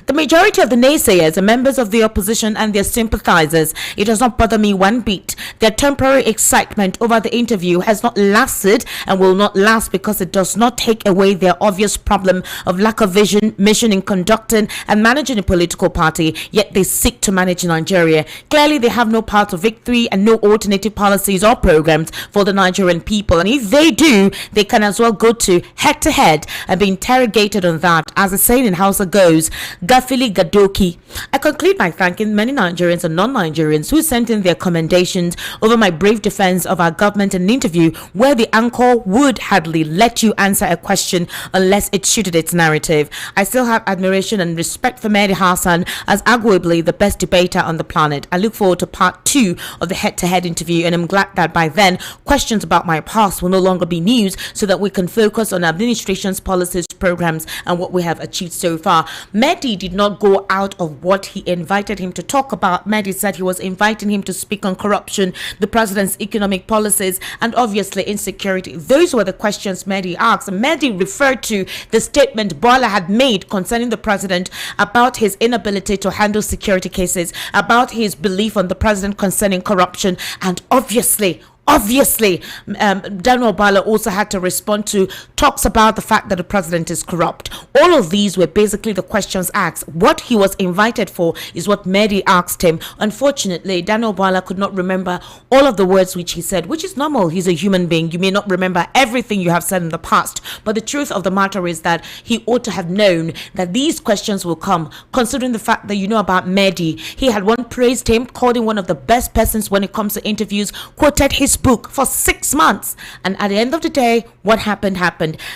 The majority of the naysayers are members of the opposition and their sympathizers. It does not bother me one bit. Their temporary excitement over the interview has not lasted and will not last, because it does not take away their obvious problem of lack of vision, mission in conducting and managing a political party, yet they seek to manage Nigeria. Clearly, they have no path to victory and no alternative policies or programs for the Nigerian people. And if they do, they can as well go to Head to Head and be interrogated on that. As the saying in Hausa goes, Gafili Gadoki. I conclude by thanking many Nigerians and non-Nigerians who sent in their commendations over my brave defense of our government in an interview where the anchor would hardly let you answer a question unless it suited its narrative. I still have admiration and respect for Mehdi Hassan as arguably the best debater on the planet. I look forward to part 2 of the head-to-head interview, and I'm glad that by then questions about my past will no longer be news, so that we can focus on administration's policies, programs, and what we have achieved so far. Mehdi did not go out of what he invited him to talk about. Mehdi said he was inviting him to speak on corruption, the president's economic policies, and obviously insecurity. Those were the questions Mehdi asked. Mehdi referred to the statement Bwala had made concerning the president about his inability to handle security cases, about his belief on the president concerning corruption, and obviously, Daniel Bwala also had to respond to talks about the fact that the president is corrupt. All of these were basically the questions asked. What he was invited for is what Mehdi asked him. Unfortunately, Daniel Bwala could not remember all of the words which he said, which is normal. He's a human being. You may not remember everything you have said in the past, but the truth of the matter is that he ought to have known that these questions will come, considering the fact that you know about Mehdi. He had praised him, called him one of the best persons when it comes to interviews, quoted his book for 6 months, and at the end of the day, what happened.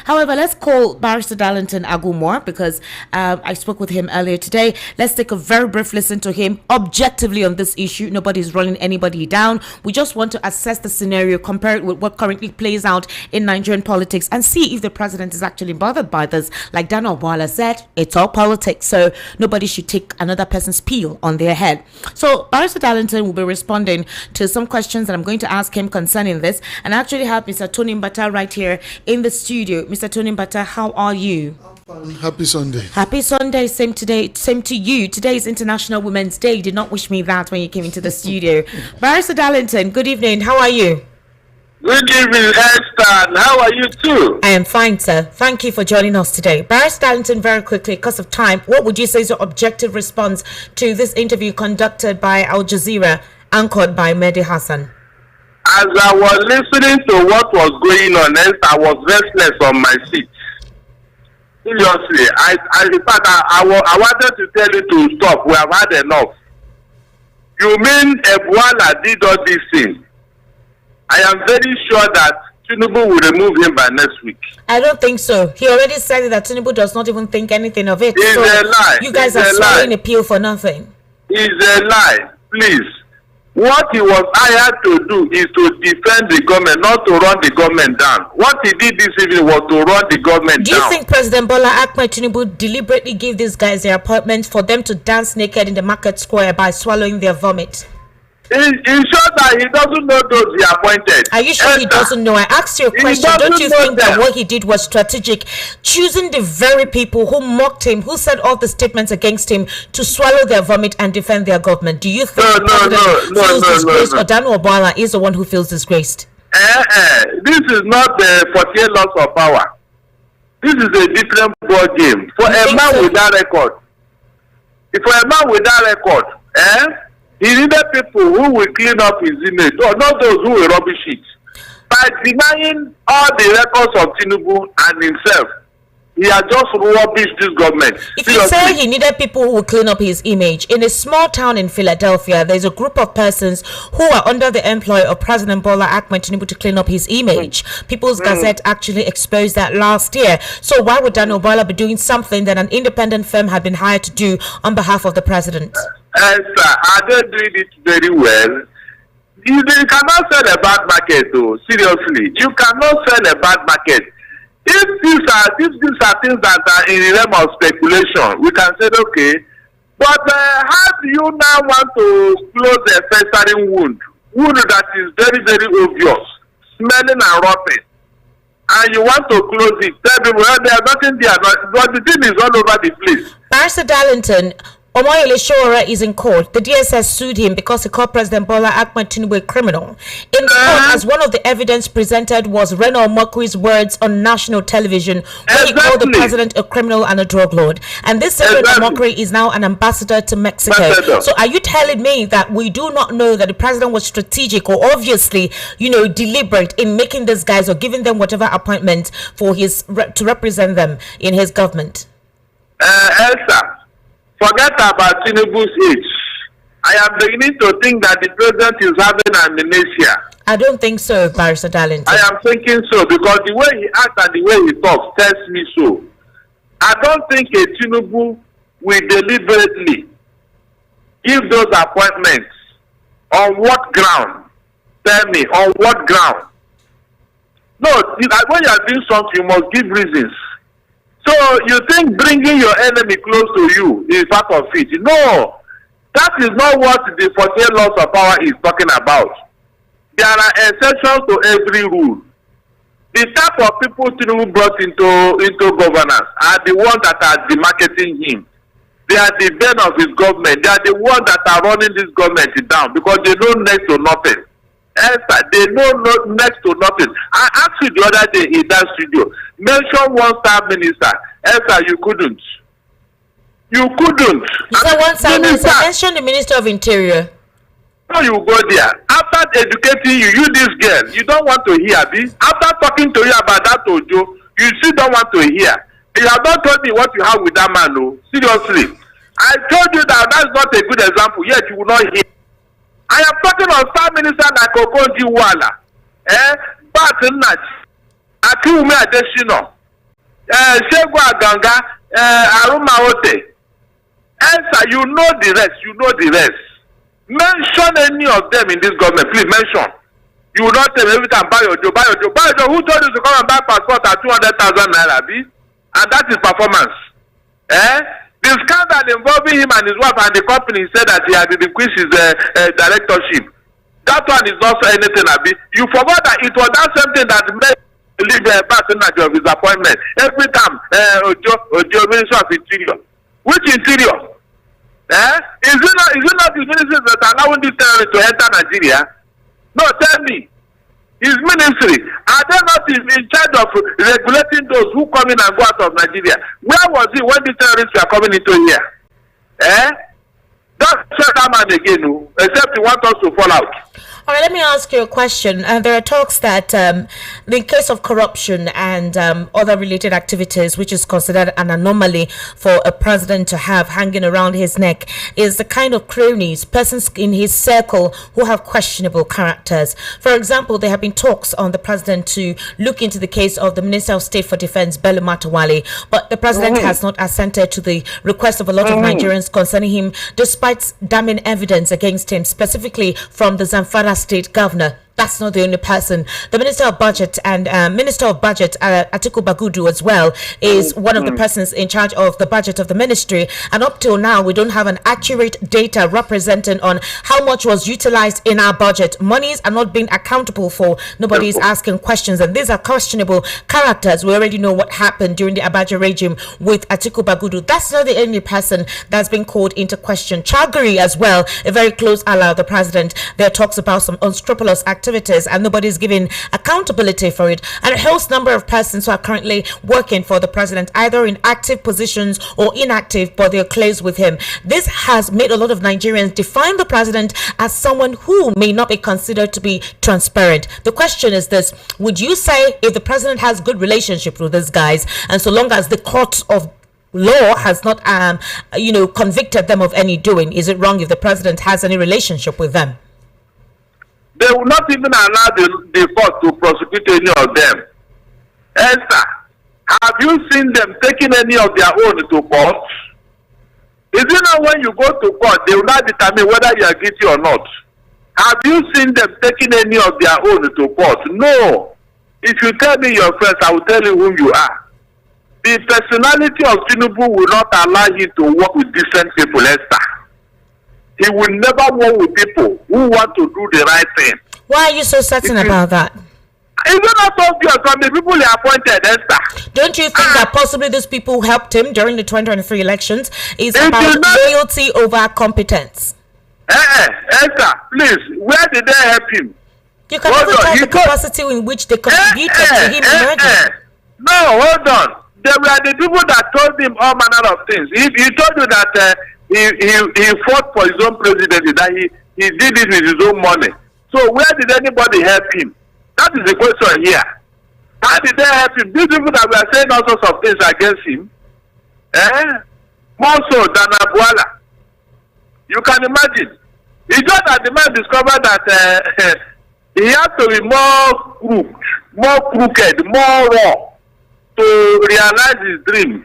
However, let's call Barrister Darlington Agumore, because I spoke with him earlier today. Let's take a very brief listen to him objectively on this issue. Nobody's running anybody down. We just want to assess the scenario, compare it with what currently plays out in Nigerian politics, and see if the president is actually bothered by this. Like Daniel Bwala said, it's all politics, so nobody should take another person's peel on their head. So Barrister Darlington will be responding to some questions that I'm going to ask him concerning this, and I actually have Mr. Tony Mbata right here in the studio. Mr. Tony Mbata, how are you? I'm Happy Sunday. Happy Sunday. Same today. Same to you. Today is International Women's Day. You did not wish me that when you came into the studio. Barrister Darlington, good evening. How are you? Good evening, Esther. And how are you too? I am fine, sir. Thank you for joining us today. Barrister Darlington, very quickly, because of time, what would you say is your objective response to this interview conducted by Al Jazeera, anchored by Mehdi Hassan? As I was listening to what was going on, Esther, I was restless on my seat. Seriously, I wanted to tell you to stop. We have had enough. You mean Bwala did all these things? I am very sure that Tinubu will remove him by next week. I don't think so. He already said that Tinubu does not even think anything of it. It's so a lie. You guys are swallowing a pill for nothing. It's a lie. Please. What he was hired to do is to defend the government, not to run the government down. What he did this evening was to run the government down. Do you think President Bwala Tinubu deliberately gave these guys their appointments for them to dance naked in the market square by swallowing their vomit? He showed that he doesn't know those he appointed. Are you sure he doesn't know? I asked you a question. Don't you think that what he did was strategic? Choosing the very people who mocked him, who said all the statements against him, to swallow their vomit and defend their government. Do you think feels disgraced, or Daniel Bwala is the one who feels disgraced? This is not the 48 laws of power. This is a different ball game. For a man with that record, he needed people who will clean up his image, or not those who will rubbish it. By denying all the records of Tinubu and himself, he has just rubbished this government. If you say he needed people who will clean up his image, in a small town in Philadelphia, there's a group of persons who are under the employ of President Bwala Tinubu to clean up his image. People's Gazette actually exposed that last year. So why would Daniel Bwala be doing something that an independent firm had been hired to do on behalf of the president? Sir, are they doing it very well? You cannot sell a bad market, though. Seriously, you cannot sell a bad market. If these are things that are in the realm of speculation, we can say okay. But how do you now want to close a festering wound that is very, very obvious, smelling and rotting, and you want to close it? Tell people, well, there's nothing there, but the thing is all over the place. Barrister Darlington, Omoyele Sowore is in court. The DSS sued him because he called President Bwala Tinubu a criminal. In the court, as one of the evidence presented was Reno Mokri's words on national television, where he called the president a criminal and a drug lord. And this Reno Mokri is now an ambassador to Mexico. So are you telling me that we do not know that the president was strategic or obviously, deliberate in making these guys or giving them whatever appointment for to represent them in his government? Elsa, forget about Tinubu's age. I am beginning to think that the president is having amnesia. I don't think so, Barrister Darlington. I am thinking so because the way he acts and the way he talks tells me so. I don't think a Tinubu will deliberately give those appointments. On what ground? Tell me, on what ground? No, when you are doing something, you must give reasons. So you think bringing your enemy close to you is part of it? No, that is not what the 48 laws of power is talking about. There are exceptions to every rule. The type of people Tinubu brought into governance are the ones that are demarketing him. They are the bane of his government. They are the ones that are running this government down because they know next to nothing. Esther, they know next to nothing. I asked you the other day in that studio, mention one star minister. Esther, you couldn't. You couldn't. You said one star minister. Mention the Minister of Interior. No, you go there. After educating you this girl, you don't want to hear this. After talking to you about that Ojo, you still don't want to hear. You have not told me what you have with that man, no. Seriously. I told you that that's not a good example, yet you will not hear. I am talking of Star Minister like Bwala, Batinach, Akiwumi Adesina, Shegu Aganga, Arumaote. Answer, you know the rest. Mention any of them in this government, please mention. You will not tell me every time buy your job. Who told you to come and buy passport at 200,000 naira, and that is performance. The scandal involving him and his wife and the company said that he had relinquished his directorship. That one is not anything, Abi. You forgot that it was that same thing that made leave Barcelona of his appointment. Every time, Ojo Minister of Interior. Which Interior? Is it not the ministers that are allowing this terrorist to enter Nigeria? No, tell me. His ministry, are they not in charge of regulating those who come in and go out of Nigeria? Where was he when the terrorists were coming into here? Don't shut that man again, except he wants us to fall out. All right, let me ask you a question. There are talks that in case of corruption and other related activities, which is considered an anomaly for a president to have hanging around his neck, is the kind of cronies, persons in his circle who have questionable characters. For example, there have been talks on the president to look into the case of the Minister of State for Defense, Bello Matawalle, but the president has not assented to the request of a lot of Nigerians concerning him, despite damning evidence against him, specifically from the Zamfara State governor. That's not the only person. The Minister of Budget and Minister of Budget, Atiku Bagudu, as well, is one of the persons in charge of the budget of the ministry. And up till now, we don't have an accurate data representing on how much was utilized in our budget. Monies are not being accountable for. Nobody is asking questions. And these are questionable characters. We already know what happened during the Abacha regime with Atiku Bagudu. That's not the only person that's been called into question. Chagari, as well, a very close ally of the president. There talks about some unscrupulous activities, and nobody's giving accountability for it. And a host number of persons who are currently working for the president, either in active positions or inactive, but they're close with him. This has made a lot of Nigerians define the president as someone who may not be considered to be transparent. The question is this: would you say if the president has good relationship with these guys, and so long as the court of law has not convicted them of any doing, is it wrong if the president has any relationship with them? They will not even allow the court to prosecute any of them. Esther, have you seen them taking any of their own to court? Is it not when you go to court, they will not determine whether you are guilty or not? Have you seen them taking any of their own to court? No. If you tell me your friends, I will tell you whom you are. The personality of Tinubu will not allow you to work with decent people, Esther. He will never work with people who want to do the right thing. Why are you so certain about that? Is it not obvious from the people he appointed, Esther? Don't you think that possibly those people who helped him during the 2023 elections is about loyalty over competence? Esther, please, where did they help him? You can never tell the capacity in which they contributed to him emerging. No, hold on. There were the people that told him all manner of things. He told you that he fought for his own presidency, that he did it with his own money. So where did anybody help him? That is the question here. How did they help him? These people that were saying all sorts of things against him, more so than Bwala. You can imagine. It's just that the man discovered that he had to be more crooked, more raw to realize his dream.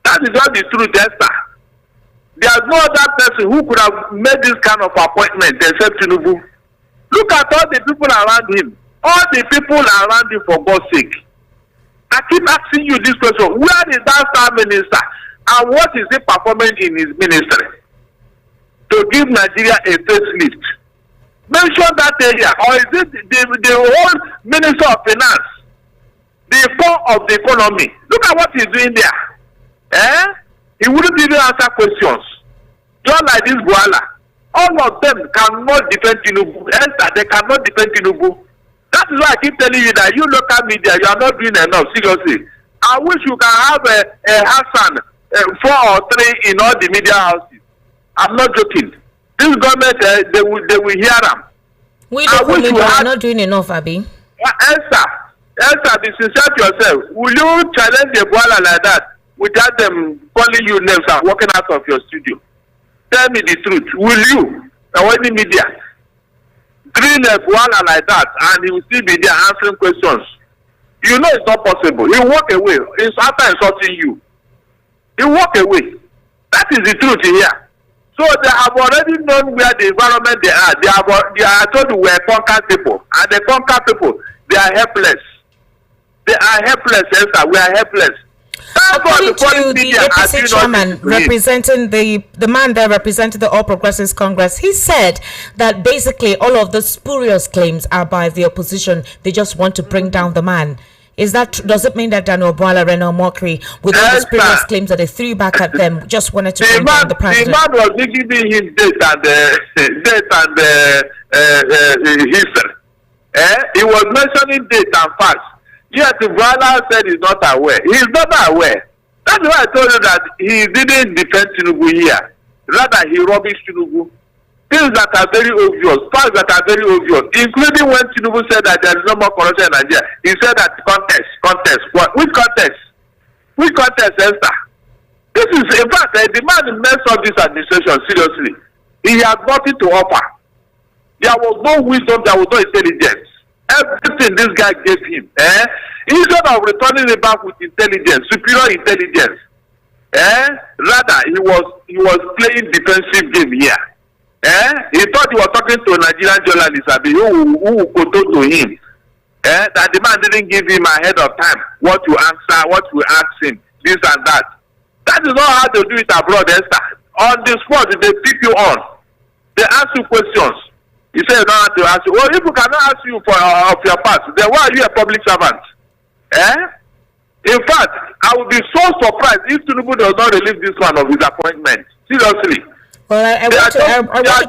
That is not the truth, Esther. There's no other person who could have made this kind of appointment except Tinubu. Look at all the people around him. All the people around him, for God's sake. I keep asking you this question. Where is that star minister? And what is he performing in his ministry? To give Nigeria a facelift. Mention that area. Or is it the whole Minister of Finance? The core of the economy. Look at what he's doing there. He wouldn't even answer questions. Just like this Bwala. All of them cannot defend Tinubu. They cannot defend Tinubu. That is why I keep telling you that you local media, you are not doing enough, seriously. I wish you can have a Hassan 4 or 3 in all the media houses. I'm not joking. This government, they will hear them. We are not doing enough, Abi. Esther, be sincere to yourself. Will you challenge the Bwala like that without them calling you names and walking out of your studio? Tell me the truth. Will you, or any media, grill a Bwala like that and he will still be there answering questions? You know it's not possible. He will walk away. It's after insulting you. He will walk away. That is the truth here. So they have already known where the environment they are. They are told we are conquered people. And the conquered people, they are helpless. They are helpless, Esther. We are helpless. According to the APC chairman representing the man there representing the All Progressives Congress, he said that basically all of the spurious claims are by the opposition. They just want to bring down the man. Does it mean that Daniel Bwala ran on mockery with all his previous claims that they threw back at them, just wanted to bring down the president? The man was giving him date and history. He was mentioning date and facts. Yet Bwala said he's not aware. He's not aware. That's why I told you that he didn't defend Tinubu here. Rather, he rubbished Tinubu. Things that are very obvious, facts that are very obvious, including when Tinubu said that there is no more corruption in Nigeria. He said that contest. What? Which contest? Which contest, Esther? This is, in fact, the man messed up this administration seriously. He had nothing to offer. There was no wisdom, there was no intelligence. Everything this guy gave him, instead of returning it back with intelligence, superior intelligence, rather he was playing defensive game here. He thought he was talking to a Nigerian journalist who quoted to him. That the man didn't give him ahead of time what to answer, what to ask him, this and that. That is not how to do it abroad, Esther. On the spot, they pick you on. They ask you questions. You say you don't have to ask you. Well, if you cannot ask you of your past, then why are you a public servant? In fact, I would be so surprised if Tinubu does not release this one of his appointment. Seriously. Well, I want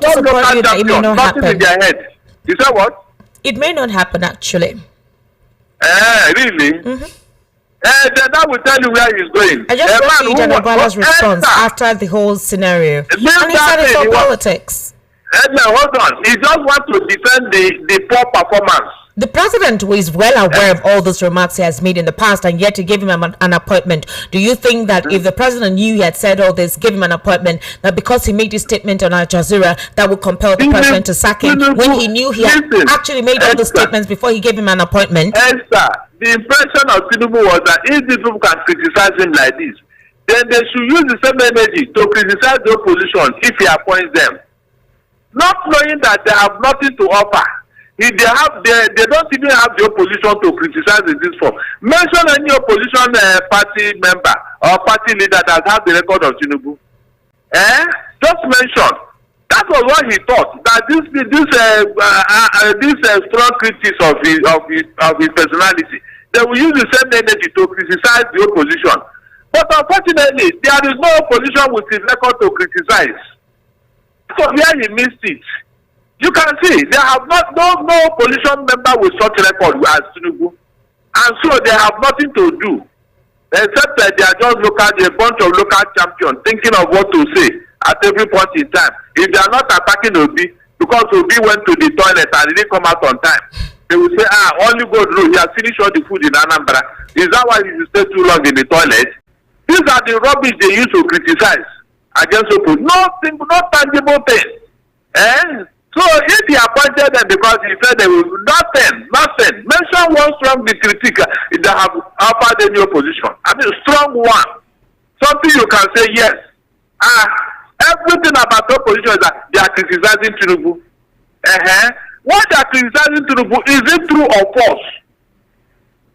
to support you that it may not happen. In their head. You say what? It may not happen, actually. Really? Mm-hmm. Then that will tell you where he's going. I just want to see Daniel Bwala's response after the whole scenario. And he said it's all politics. Hold on. He just wants to defend the poor performance. The president is well aware of all those remarks he has made in the past, and yet to give him an appointment. Do you think that if the president knew he had said all this, give him an appointment, that because he made this statement on Al Jazeera, that would compel the president to sack him, when he knew he had actually made all the statements before he gave him an appointment? The impression of Tinubu was that if these people can criticize him like this, then they should use the same energy to criticize the opposition if he appoints them. Not knowing that they have nothing to offer. If they don't even have the opposition to criticize in this form. Mention any opposition party member or party leader that has the record of Tinubu. Just mention. That was what he thought. That this strong critics of his personality, they will use the same energy to criticize the opposition. But unfortunately, there is no opposition with his record to criticize. So where he missed it. You can see they have no opposition member with such record as Tinubu, and so they have nothing to do except that they are just a bunch of local champions thinking of what to say at every point in time. If they are not attacking Obi because Obi went to the toilet and didn't come out on time, they will say, only God knows he has finished all the food in Anambra. Is that why he stay too long in the toilet? These are the rubbish they use to criticize against people. No tangible thing. So if he appointed them because he said they will nothing. Mention one strong critique that have offered any opposition. I mean, strong one. Something you can say yes. Everything about the opposition is that they are criticizing Tinubu. What they are criticizing Tinubu, is it true or false?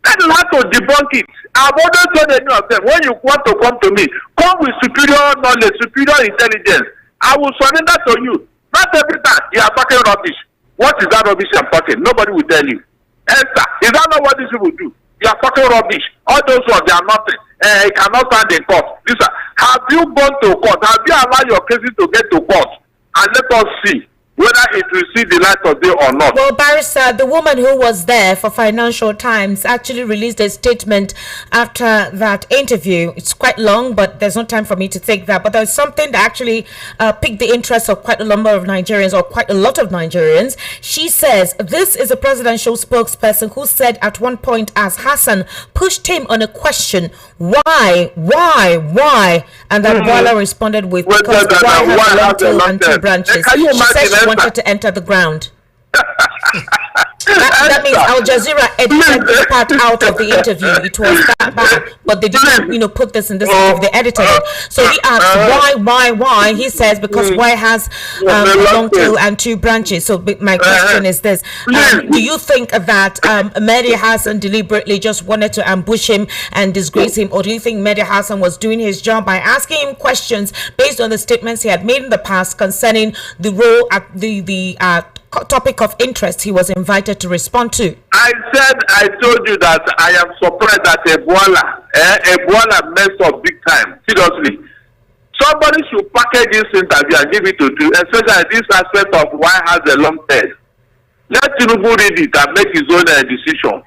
Then you have to debunk it. I've always told any of them, when you want to come to me, come with superior knowledge, superior intelligence. I will surrender to you. Not every time you are talking rubbish. What is that rubbish I'm talking? Nobody will tell you. Esther, is that not what these people do? You are talking rubbish. All those ones, they are nothing. You cannot stand in court. Listen, have you gone to court? Have you allowed your cases to get to court? And let us see whether it will see the light of day or not. Well, Barrister, the woman who was there for Financial Times actually released a statement after that interview. It's quite long, but there's no time for me to take that. But there's something that actually piqued the interest of quite a number of Nigerians, or quite a lot of Nigerians. She says, this is a presidential spokesperson who said at one point, as Hassan pushed him on a question, why? And that Bwala responded with, because why has a long tail and two branches? She said she wanted to enter the ground. That means Al Jazeera edited this part out of the interview. It was that bad, but they didn't, put this in this interview. They edited it. So he asked why. He says because why has a long tail and two branches. So my question is this: do you think that Mehdi Hassan deliberately just wanted to ambush him and disgrace him, or do you think Mehdi Hassan was doing his job by asking him questions based on the statements he had made in the past concerning the role at the topic of interest he was involved invited to respond to. I told you that I am surprised that Bwala messed up big time. Seriously. Somebody should package this interview and give it to you, especially this aspect of why has a long head. Let Tinubu read it and make his own decision.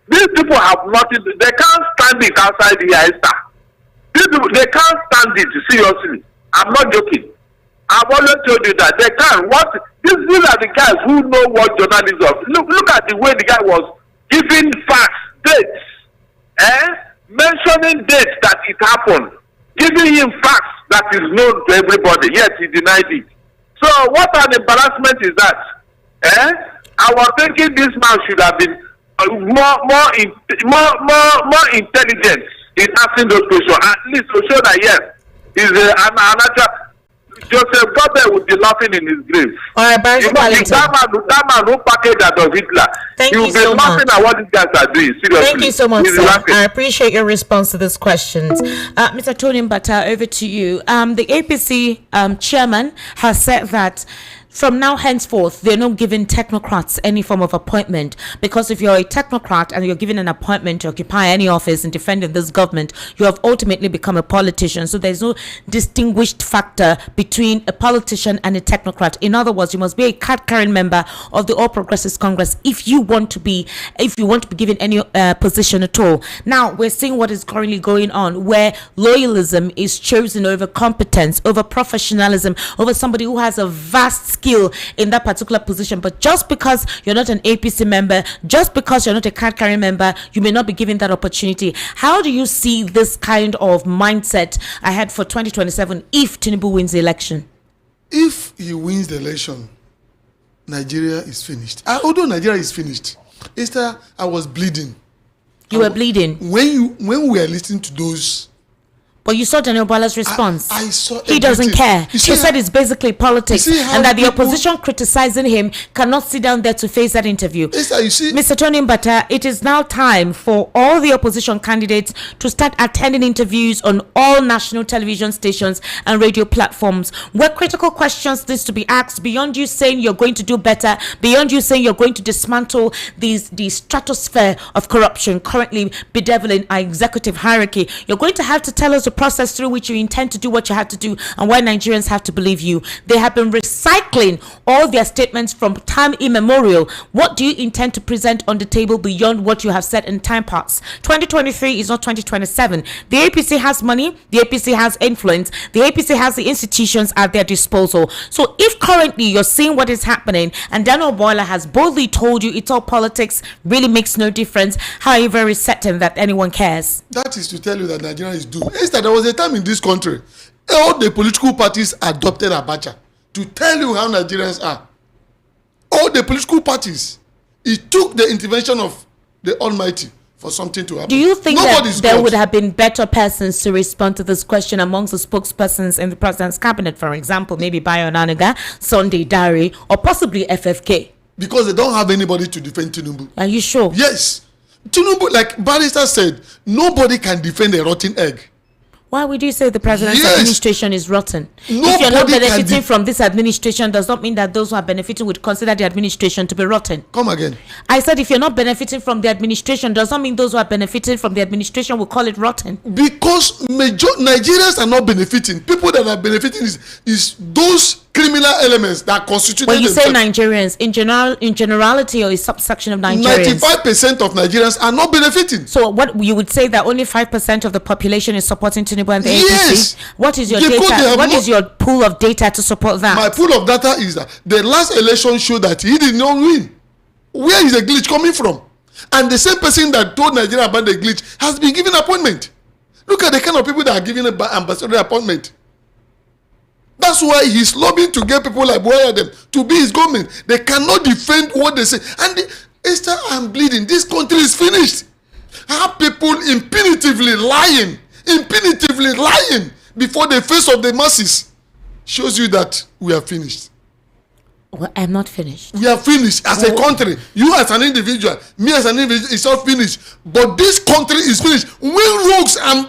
These people have nothing, they can't stand it outside the Esther. These people, they can't stand it, seriously. I'm not joking. I've always told you that they can't. These are the guys who know what journalism. Look at the way the guy was giving facts, dates, mentioning dates that it happened, giving him facts that is known to everybody, yet he denied it. So what an embarrassment is that? I was thinking this man should have been more intelligent in asking those questions, at least to show that yes, he's an actual. Joseph Goebbels would be laughing in his grave. All right, Barrister Darlington. That man who packaged that of Hitler. Thank he you will be so laughing much. at what these guys are doing. Seriously. Thank you so much, He's sir. laughing. I appreciate your response to these questions. Mr. Tony Mbata, over to you. The APC chairman has said that from now henceforth, they're not giving technocrats any form of appointment, because if you're a technocrat and you're given an appointment to occupy any office in defending this government, you have ultimately become a politician. So there's no distinguished factor between a politician and a technocrat. In other words, you must be a card-carrying member of the All Progressives Congress if you want to be given any position at all. Now we're seeing what is currently going on, where loyalism is chosen over competence, over professionalism, over somebody who has a vast skill in that particular position. But just because you're not an APC member, just because you're not a card-carrying member, you may not be given that opportunity. How do you see this kind of mindset ahead for 2027 if Tinubu wins the election? If he wins the election, Nigeria is finished. Although Nigeria is finished, Esther, I was bleeding. You were bleeding when we were listening to those. But you saw Daniel Bwala's response. I saw he doesn't care. He said it's basically politics, and that the people, opposition criticizing him cannot sit down there to face that interview. You see, Mr. Tony Mbata, it is now time for all the opposition candidates to start attending interviews on all national television stations and radio platforms, where critical questions needs to be asked beyond you saying you're going to do better, beyond you saying you're going to dismantle the stratosphere of corruption currently bedeviling our executive hierarchy. You're going to have to tell us the process through which you intend to do what you have to do and why Nigerians have to believe you. They have been recycling all their statements from time immemorial. What do you intend to present on the table beyond what you have said in time past? 2023 is not 2027. The APC has money, the APC has influence, the APC has the institutions at their disposal. So if currently you're seeing what is happening and Daniel Bwala has boldly told you it's all politics, really makes no difference, how are you very certain that anyone cares? That is to tell you that Nigeria is doomed. There was a time in this country, all the political parties adopted Abacha to tell you how Nigerians are. All the political parties, it took the intervention of the Almighty for something to happen. Do you think that there would have been better persons to respond to this question amongst the spokespersons in the president's cabinet, for example, maybe Bayo Onaniga, Sunday Dare, or possibly FFK? Because they don't have anybody to defend Tinubu. Are you sure? Yes. Tinubu, like Barrister said, nobody can defend a rotten egg. Why would you say the president's administration is rotten? Nobody if you're not benefiting from this administration, does not mean that those who are benefiting would consider the administration to be rotten. Come again. I said if you're not benefiting from the administration, does not mean those who are benefiting from the administration will call it rotten. Because Nigerians are not benefiting. People that are benefiting is those criminal elements that constitute. When you say Nigerians, in generality or a subsection of Nigerians? 95% of Nigerians are not benefiting. So what you would say that only 5% of the population is supporting Tinubu and the APC? What is your data? What is your pool of data to support that? My pool of data is that the last election showed that he did not win. Where is the glitch coming from? And the same person that told Nigeria about the glitch has been given appointment. Look at the kind of people that are given an ambassador appointment. That's why he's lobbying to get people like Bwala to be his government. They cannot defend what they say. And Esther, I'm bleeding. This country is finished. Have people impunitively lying before the face of the masses shows you that we are finished. Well, I'm not finished. We are finished as a country. You as an individual, me as an individual, it's all finished. But this country is finished. When rogues and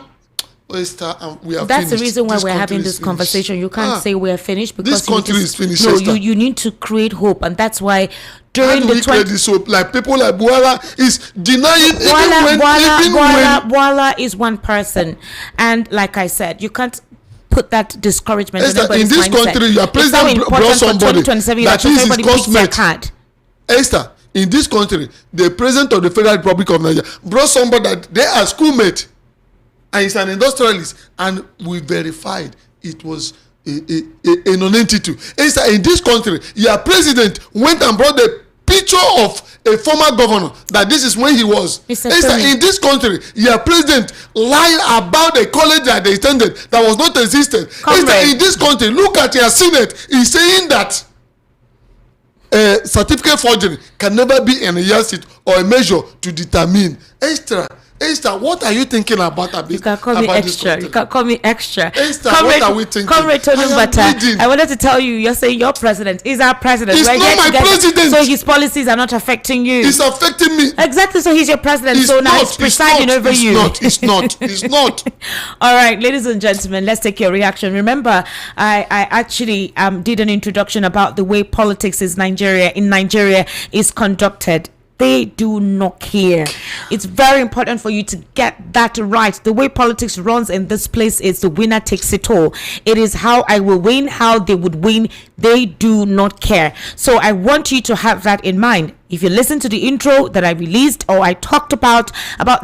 Esther, we are That's finished. the reason why This we're country having is this finished. conversation. You can't say we're finished because this country is finished. No, Esther. you need to create hope, and that's why How during do the we create this hope? Like people like Bwala is denying Bwala is one person, and like I said, you can't put that discouragement Esther, in in this mindset. country, your president brought somebody that is his cosmate. Esther, in this country, the president of the Federal Republic of Nigeria brought somebody that they are schoolmate, and he's an industrialist, and we verified it was a non-entity. Esther, in this country, your president went and brought the picture of a former governor that this is when he was. Esther, in this country, your president lied about a college that they attended that was not existent. Esther, in this country, look at your Senate. He's saying that certificate forgery can never be an yardstick or a measure to determine. Esther, what are you thinking about? You can call me extra. You can call me extra. Esther, what are we thinking? I wanted to tell you, you're saying your president is our president. He's not my president. So his policies are not affecting you. It's affecting me. Exactly. So he's your president. It's so now not, he's presiding over you. It's not. All right, ladies and gentlemen, let's take your reaction. Remember, I actually did an introduction about the way politics in Nigeria is conducted. They do not care. It's very important for you to get that right. The way politics runs in this place is the winner takes it all. It is how I will win, how they would win. They do not care. So I want you to have that in mind. If you listen to the intro that I released or I talked about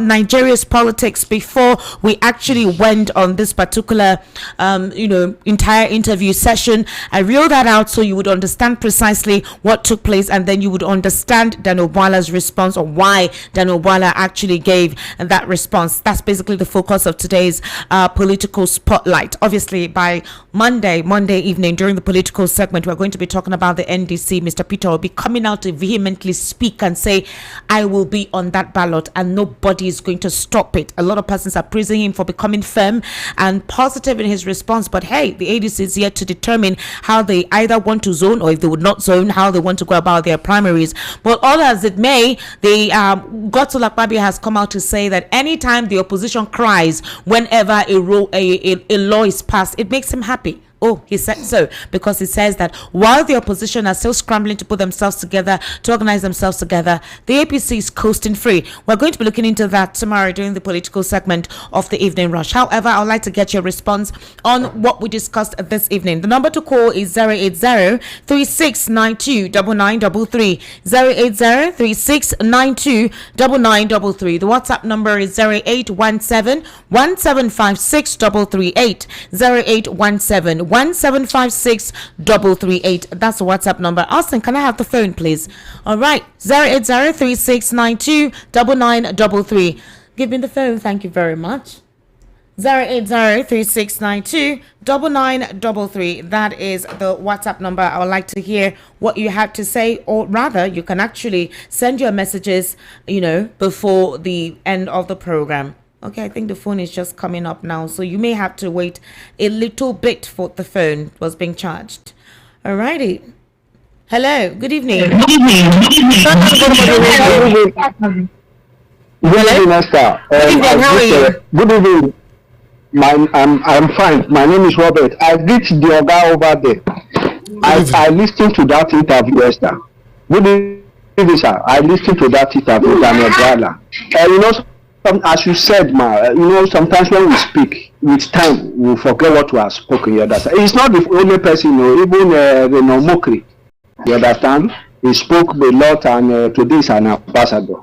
Nigeria's politics before we actually went on this particular, entire interview session, I reeled that out so you would understand precisely what took place, and then you would understand Daniel Bwala's response, or why Daniel Bwala actually gave that response. That's basically the focus of today's political spotlight. Obviously, by Monday evening during the political segment, we're going to be talking about the NDC. Mr. Peter will be coming out to vehemently speak and say, I will be on that ballot and nobody is going to stop it. A lot of persons are praising him for becoming firm and positive in his response, but hey, the ADC is yet to determine how they either want to zone, or if they would not zone, how they want to go about their primaries. But all as it may, the Godswill Akpabio has come out to say that anytime the opposition cries whenever a law is passed, it makes him happy. Oh, he said so because he says that while the opposition are still scrambling to put themselves together, to organize themselves together, the APC is coasting free. We're going to be looking into that tomorrow during the political segment of the evening rush. However, I would like to get your response on what we discussed this evening. The number to call is 080-3692-9933. 080-3692-9933. The WhatsApp number is 0817-1756-338. 0817-1756-338. That's the WhatsApp number. Austin, can I have the phone, please? All right, 080-3692-9933. Give me the phone. Thank you very much. 080-3692-9933. That is the WhatsApp number. I would like to hear what you have to say, or rather, you can actually send your messages, before the end of the program. Okay, I think the phone is just coming up now, so you may have to wait a little bit for the phone was being charged. Alrighty. Hello, good evening. Good evening. Good evening, Esther. Good evening, how are you? Good evening. I'm fine. My name is Robert. I reached the Oga over there. I listened to that interview, Esther. Good evening, sir. I listened to that interview, Daniel Bwala. As you said, sometimes when we speak, with time, we forget what we have spoken. You understand? He's not the only person, even Mokri. You understand? He spoke a lot, and today is an ambassador.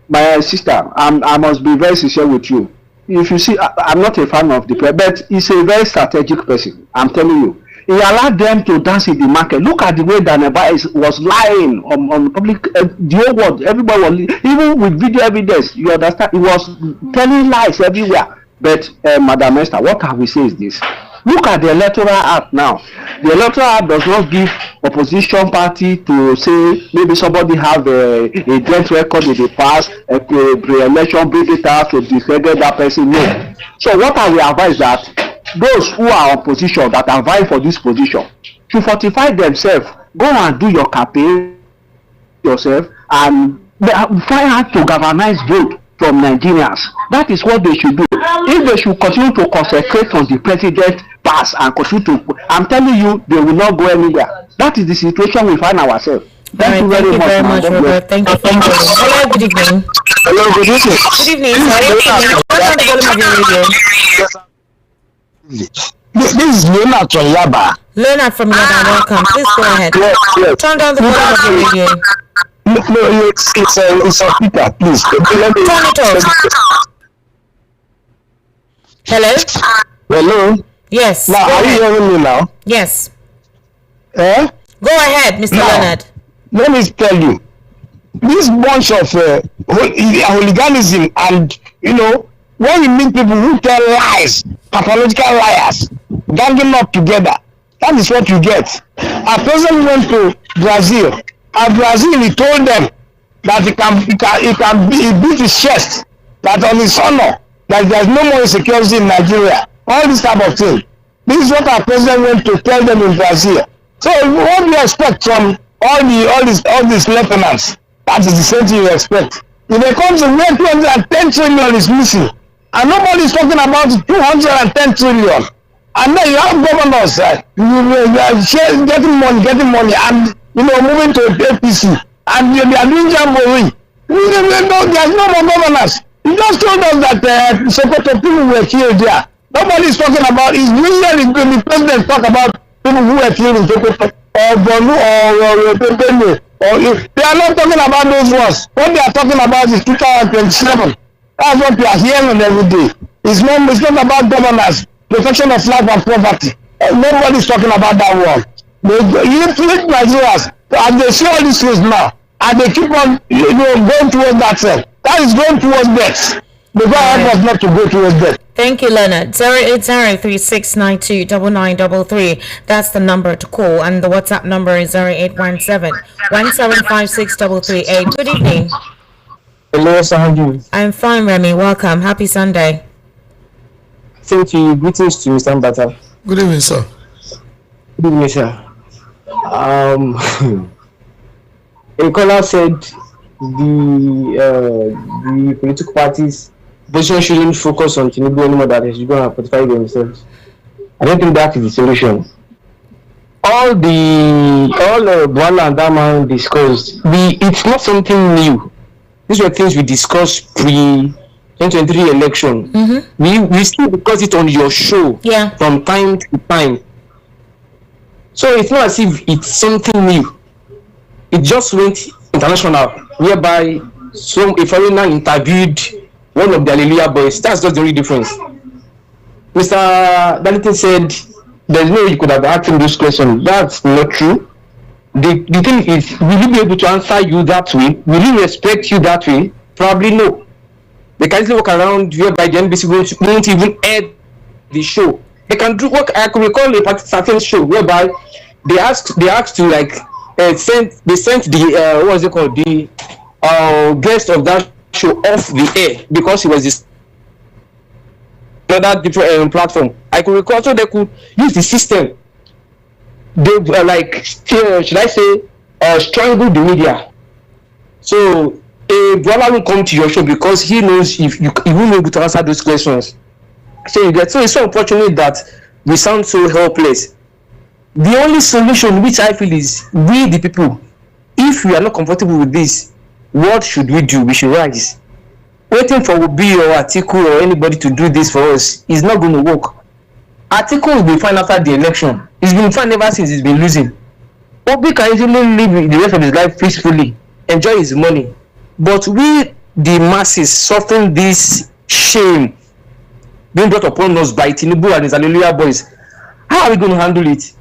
My sister, I must be very sincere with you. If you see, I'm not a fan of the president, but he's a very strategic person. I'm telling you. He allowed them to dance in the market. Look at the way Daneba was lying on public, the whole world. Everybody was, even with video evidence, you understand, he was telling lies everywhere. But, Madam Esther, what have we said is this. Look at the Electoral Act now. The Electoral Act does not give opposition party to say maybe somebody have a joint record in the past, a pre-election, bring it out to discredit that person. No. So what I will advise that those who are opposition that are vying for this position to fortify themselves, go and do your campaign yourself and find out to galvanize vote from Nigerians. That is what they should do. If they should continue to concentrate on the president pass and continue to, I'm telling you, they will not go anywhere. That is the situation we find ourselves. Thank you very much, Robert. Thank you for calling. Hello, good evening. Hello, good evening. Good evening. Turn down the volume of your radio. This is Leonard from Yaba. Leonard from Yaba, welcome. Please go ahead. Yes. Turn down the volume of your radio. No, it's a speaker, please. Turn it off. Hello? Hello? Yes. Now, are you hearing me now? Yes. Eh? Go ahead, Mr. Leonard. Let me tell you, this bunch of hooliganism and, when you meet people who tell lies, pathological liars, ganging up together, that is what you get. Our president went to Brazil, and Brazil, he told them that he beat his chest, that on his honor, that there's no more insecurity in Nigeria, all this type of thing. This is what our president went to tell them in Brazil. So what do you expect from all these lieutenants? That is the same thing you expect. If they come to where 210 trillion is missing, and nobody is talking about 210 trillion, and then you have governors getting money, and moving to APC, and they are doing jamboree. There's no more governors. You just told us that Sokoto people were killed there. Nobody is talking about. It's usually the president talk about people who were killed in Sokoto or Bonu or Pempene. They are not talking about those ones. What they are talking about is 2027. That's what we are hearing every day. It's not about governance, protection of life and property. Nobody is talking about that one. You treat Nigerians, and they see all these things now, and they keep on going towards that side. That is going towards death. The God help us not to go towards death. Thank you, Leonard. 08036929933. That's the number to call, and the WhatsApp number is 0817-1756338. Good evening. Hello, sir. How are you? I'm fine, Remy. Welcome. Happy Sunday. Thank you. Greetings to Mr. Mbata. Good evening, sir. Good evening, sir. Nkola said the political parties position shouldn't focus on Tinubu anymore, that they should go and fortify themselves. I don't think that is the solution. All Bwala and that man discussed, it's not something new. These were things we discussed pre-2023 election. Mm-hmm. We still discuss it on your show from time to time. So it's not as if it's something new. It just went international, whereby a foreigner interviewed one of the Hallelujah boys. That's just the only difference. Mr. Darlington said there's no way you could have asked him this question. That's not true. The thing is, will he be able to answer you that way? Will he respect you that way? Probably no. They can easily walk around whereby the NBC won't even air the show. They can do what I could recall a certain show whereby they asked to sent the what's it called, the guest of that show off the air because he was this another different platform. I could recall, so they could use the system. They were should I say, strangle the media. So Bwala will come to your show because he knows if you won't be able to answer those questions. So it's so unfortunate that we sound so helpless. The only solution which I feel is we the people, if we are not comfortable with this, what should we do? We should rise. Waiting for Obi or Atiku or anybody to do this for us is not going to work. Atiku will be fine after the election. He's been fine ever since he's been losing. Obi can easily live the rest of his life peacefully, enjoy his money. But we, the masses, suffering this shame being brought upon us by Tinubu and his Hallelujah boys. How are we going to handle it?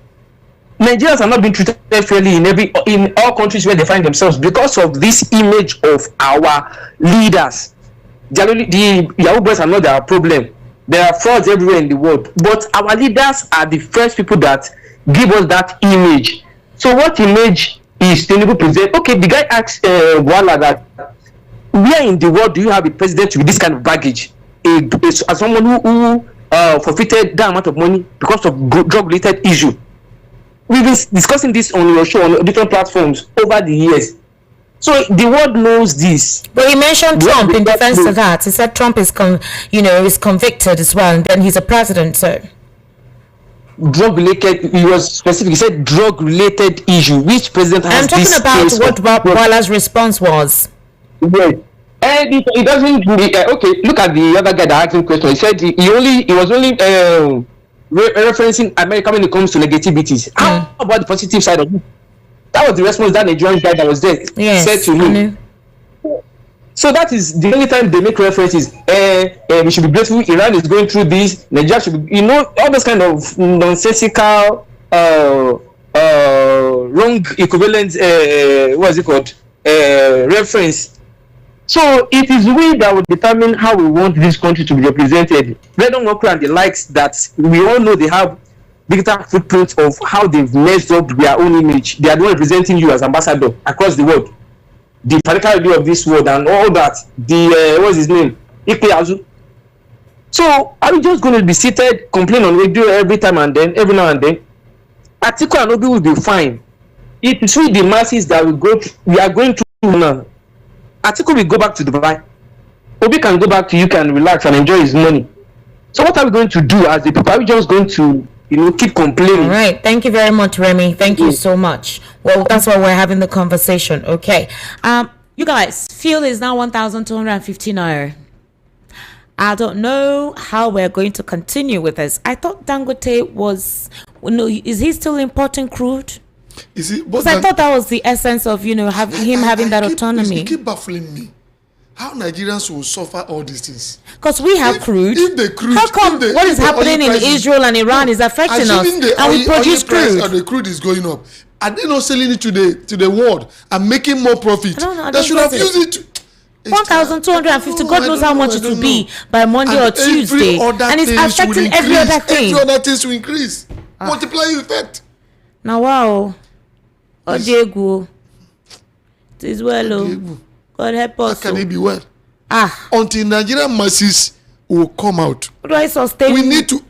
Nigerians are not being treated fairly in all countries where they find themselves because of this image of our leaders. The Yahoo boys are not their problem. There are frauds everywhere in the world. But our leaders are the first people that give us that image. So what image is Tinubu present? Okay, the guy asked Bwala that, where in the world do you have a president with this kind of baggage? As someone who forfeited that amount of money because of drug-related issue. We've been discussing this on your show on different platforms over the years. So the world knows this. But he mentioned Trump in defense of that. He said Trump is is convicted as well, and then he's a president, so. Drug related, he was specific. He said drug related issue. Which president has this? I'm talking about what Bwala's response was. Yes. And he doesn't okay, look at the other guy that asked him question. He said he was only referencing America when it comes to negativities. How about the positive side of it? That was the response that Nigerian guy that was there said to me. So that is the only time they make references. We should be grateful. Iran is going through this. Nigeria should be, all those kind of nonsensical, wrong equivalent. What is it called? Reference. So it is we that will determine how we want this country to be represented. Redon Okra and the likes that we all know they have digital footprints of how they've messed up their own image. They are the one representing you as ambassador across the world. The particularity of this world and all that. The what's his name? Ikeazu. So are we just going to be seated, complain on radio every time and then, every now and then? Atiku and Obi will be fine. It is with the masses that we are going through now. Atiku will go back to Dubai. Obi can go back to UK and relax and enjoy his money. So what are we going to do as the people? Are we just going to, keep complaining? All right. Thank you very much, Remy. Thank you so much. Well, that's why we're having the conversation. Okay. You guys, fuel is now 1,250 naira. I don't know how we're going to continue with this. I thought Dangote was, is he still importing crude? Is it? Because I thought that was the essence of having that autonomy. It keep baffling me. How Nigerians will suffer all these things? Because we have crude. If the crude, how come what is happening in Israel and Iran is affecting us, and we produce crude? And the crude is going up. Are they not selling it to the world and making more profit? They should have used it. 1,250. God knows how much it will be by Monday or Tuesday, and it's affecting every other thing. Every other things will increase. Multiplying effect. Now wow. Ojegu. It is well. God help us. How can it be well? Until Nigerian masses will come out. What do I sustain?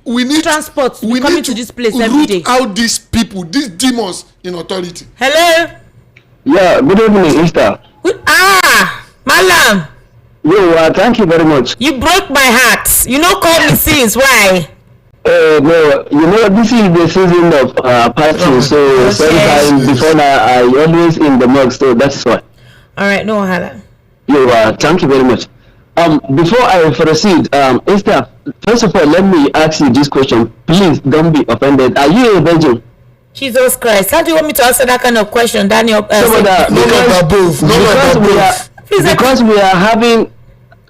We need transport. We coming to this place every day. Root out these people, these demons in authority. Hello. Yeah. Good evening, Easter. Malam. Thank you very much. You broke my heart. Call me since why? No, this is the season of partying, so sometimes before now I always in the mug, so that's why. All right, no hala. Thank you very much. Before I proceed, Esther, first of all, let me ask you this question. Please don't be offended. Are you a virgin? Jesus Christ, how do you want me to answer that kind of question, Daniel? Because we are having.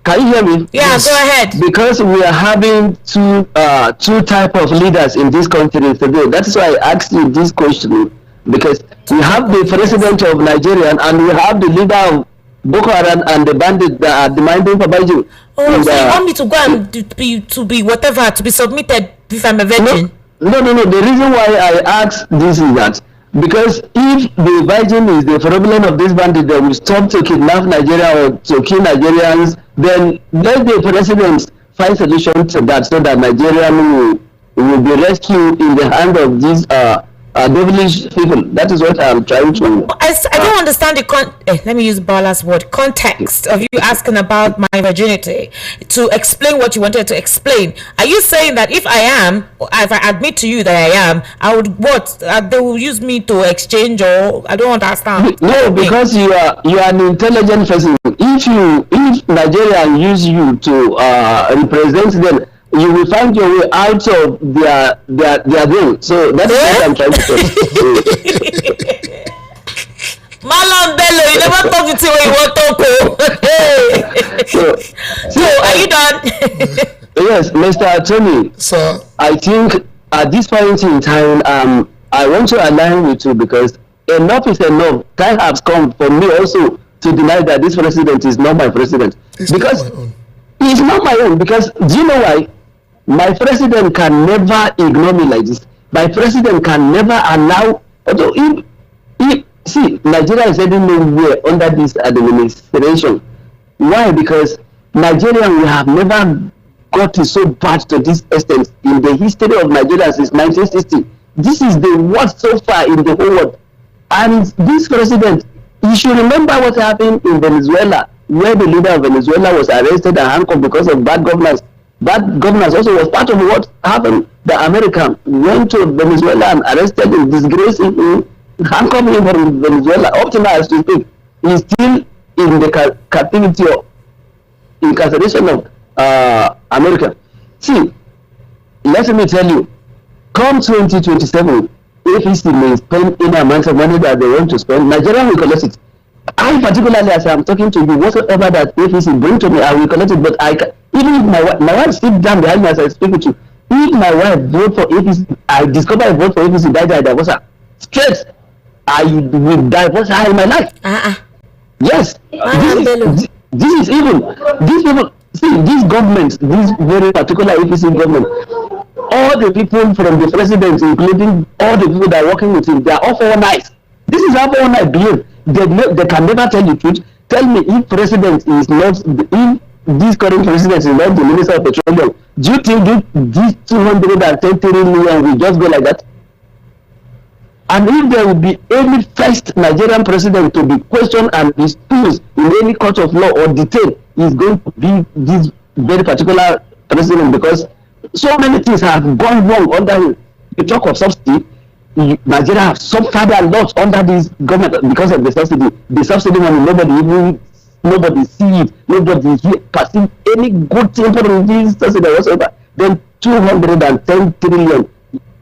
Can you hear me? Yeah, yes. Go ahead. Because we are having two type of leaders in this country today. That is why I asked you this question. Because we have the president of Nigeria and we have the leader of Boko Haram and the bandit that are demanding for Bajin. So you want me to go and to be whatever, to be submitted if I'm a virgin? No. The reason why I asked this is that because if the virgin is the problem of this bandit that will stop to kidnap Nigeria or to kill Nigerians, then let the president find solution to that so that Nigeria will be rescued in the hand of these devilish people. That is what I'm trying to. I don't understand the let me use Bwala's word, context of you asking about my virginity to explain what you wanted to explain. Are you saying that if I admit to you that I am, I would they will use me to exchange, or I don't understand? No, because you are an intelligent person. If Nigeria use you to represent them, you will find your way out of their goal. So that's what I'm trying to say. Malam Bello, you never talk to me when you want to go. So are you done? Yes, Mr. Tony. Sir. I think at this point in time, I want to align with you because enough is enough. Time has come for me also to deny that this president is not my president. He's not my own. Because do you know why? My president can never ignore me like this. My president can never allow. Although see, Nigeria is heading nowhere under this administration. Why? Because Nigeria, we have never gotten so bad to this extent in the history of Nigeria since 1960. This is the worst so far in the whole world. And this president, You should remember what happened in Venezuela, where the leader of Venezuela was arrested and handcuffed because of bad governance. Bad governance also was part of what happened. The American went to Venezuela and arrested him, disgraced him, handcuffed him from Venezuela. Up to now, as we speak, he's still in the captivity of incarceration of America. See, let me tell you, come 2027, APC may spend any amount of money that they want to spend, Nigeria will collect it. I particularly, as I'm talking to you, whatever that APC bring to me, I will collect it. But even if my wife sits down behind me as I speak with you, if my wife vote for APC, I discover I vote for APC, I divorce her. Straight, I will divorce her in my life. Yes, this is even, these people, see, this government, this very particular APC government, all the people from the president, including all the people that are working with him, they are all for nice. This is how all night behave. They can never tell the truth. Tell me, if president is not, if this current president is not the minister of petroleum, do you think this 210 million will just go like that? And if there will be any first Nigerian president to be questioned and exposed in any court of law or detained, is going to be this very particular president, because so many things have gone wrong under him. You talk of subsidy, Nigeria have suffered a lot under this government because of the subsidy. The subsidy money, nobody see it, nobody perceive any good thing from this subsidy whatsoever. Then 210 trillion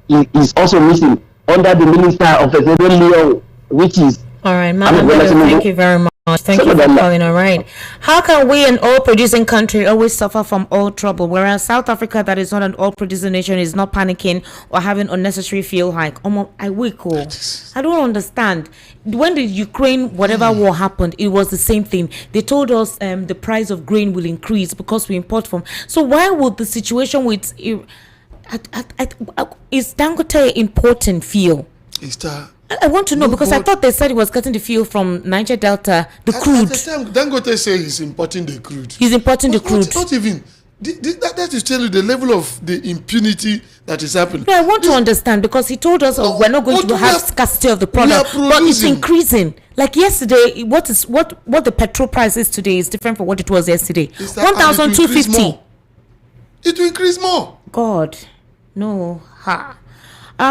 is also missing under the minister of petroleum, which is. All right, Madam, thank you very much. Thank you for calling. All right. How can we, an oil-producing country, always suffer from oil trouble, whereas South Africa, that is not an oil-producing nation, is not panicking or having unnecessary fuel hike? I don't understand. When the Ukraine whatever war happened, it was the same thing. They told us the price of grain will increase because we import from. So why would the situation with is Dangote importing fuel? I want to know, because I thought they said he was getting the fuel from Niger Delta, the crude. At the time, Dangote said he's importing the crude. He's importing the crude. Not even. That is tell you the level of the impunity that is happening. No, I want to understand, because he told us we're not going to have scarcity of the product, but it's increasing. Like yesterday, what the petrol price is today is different from what it was yesterday. 1,250. It will increase more. God, no.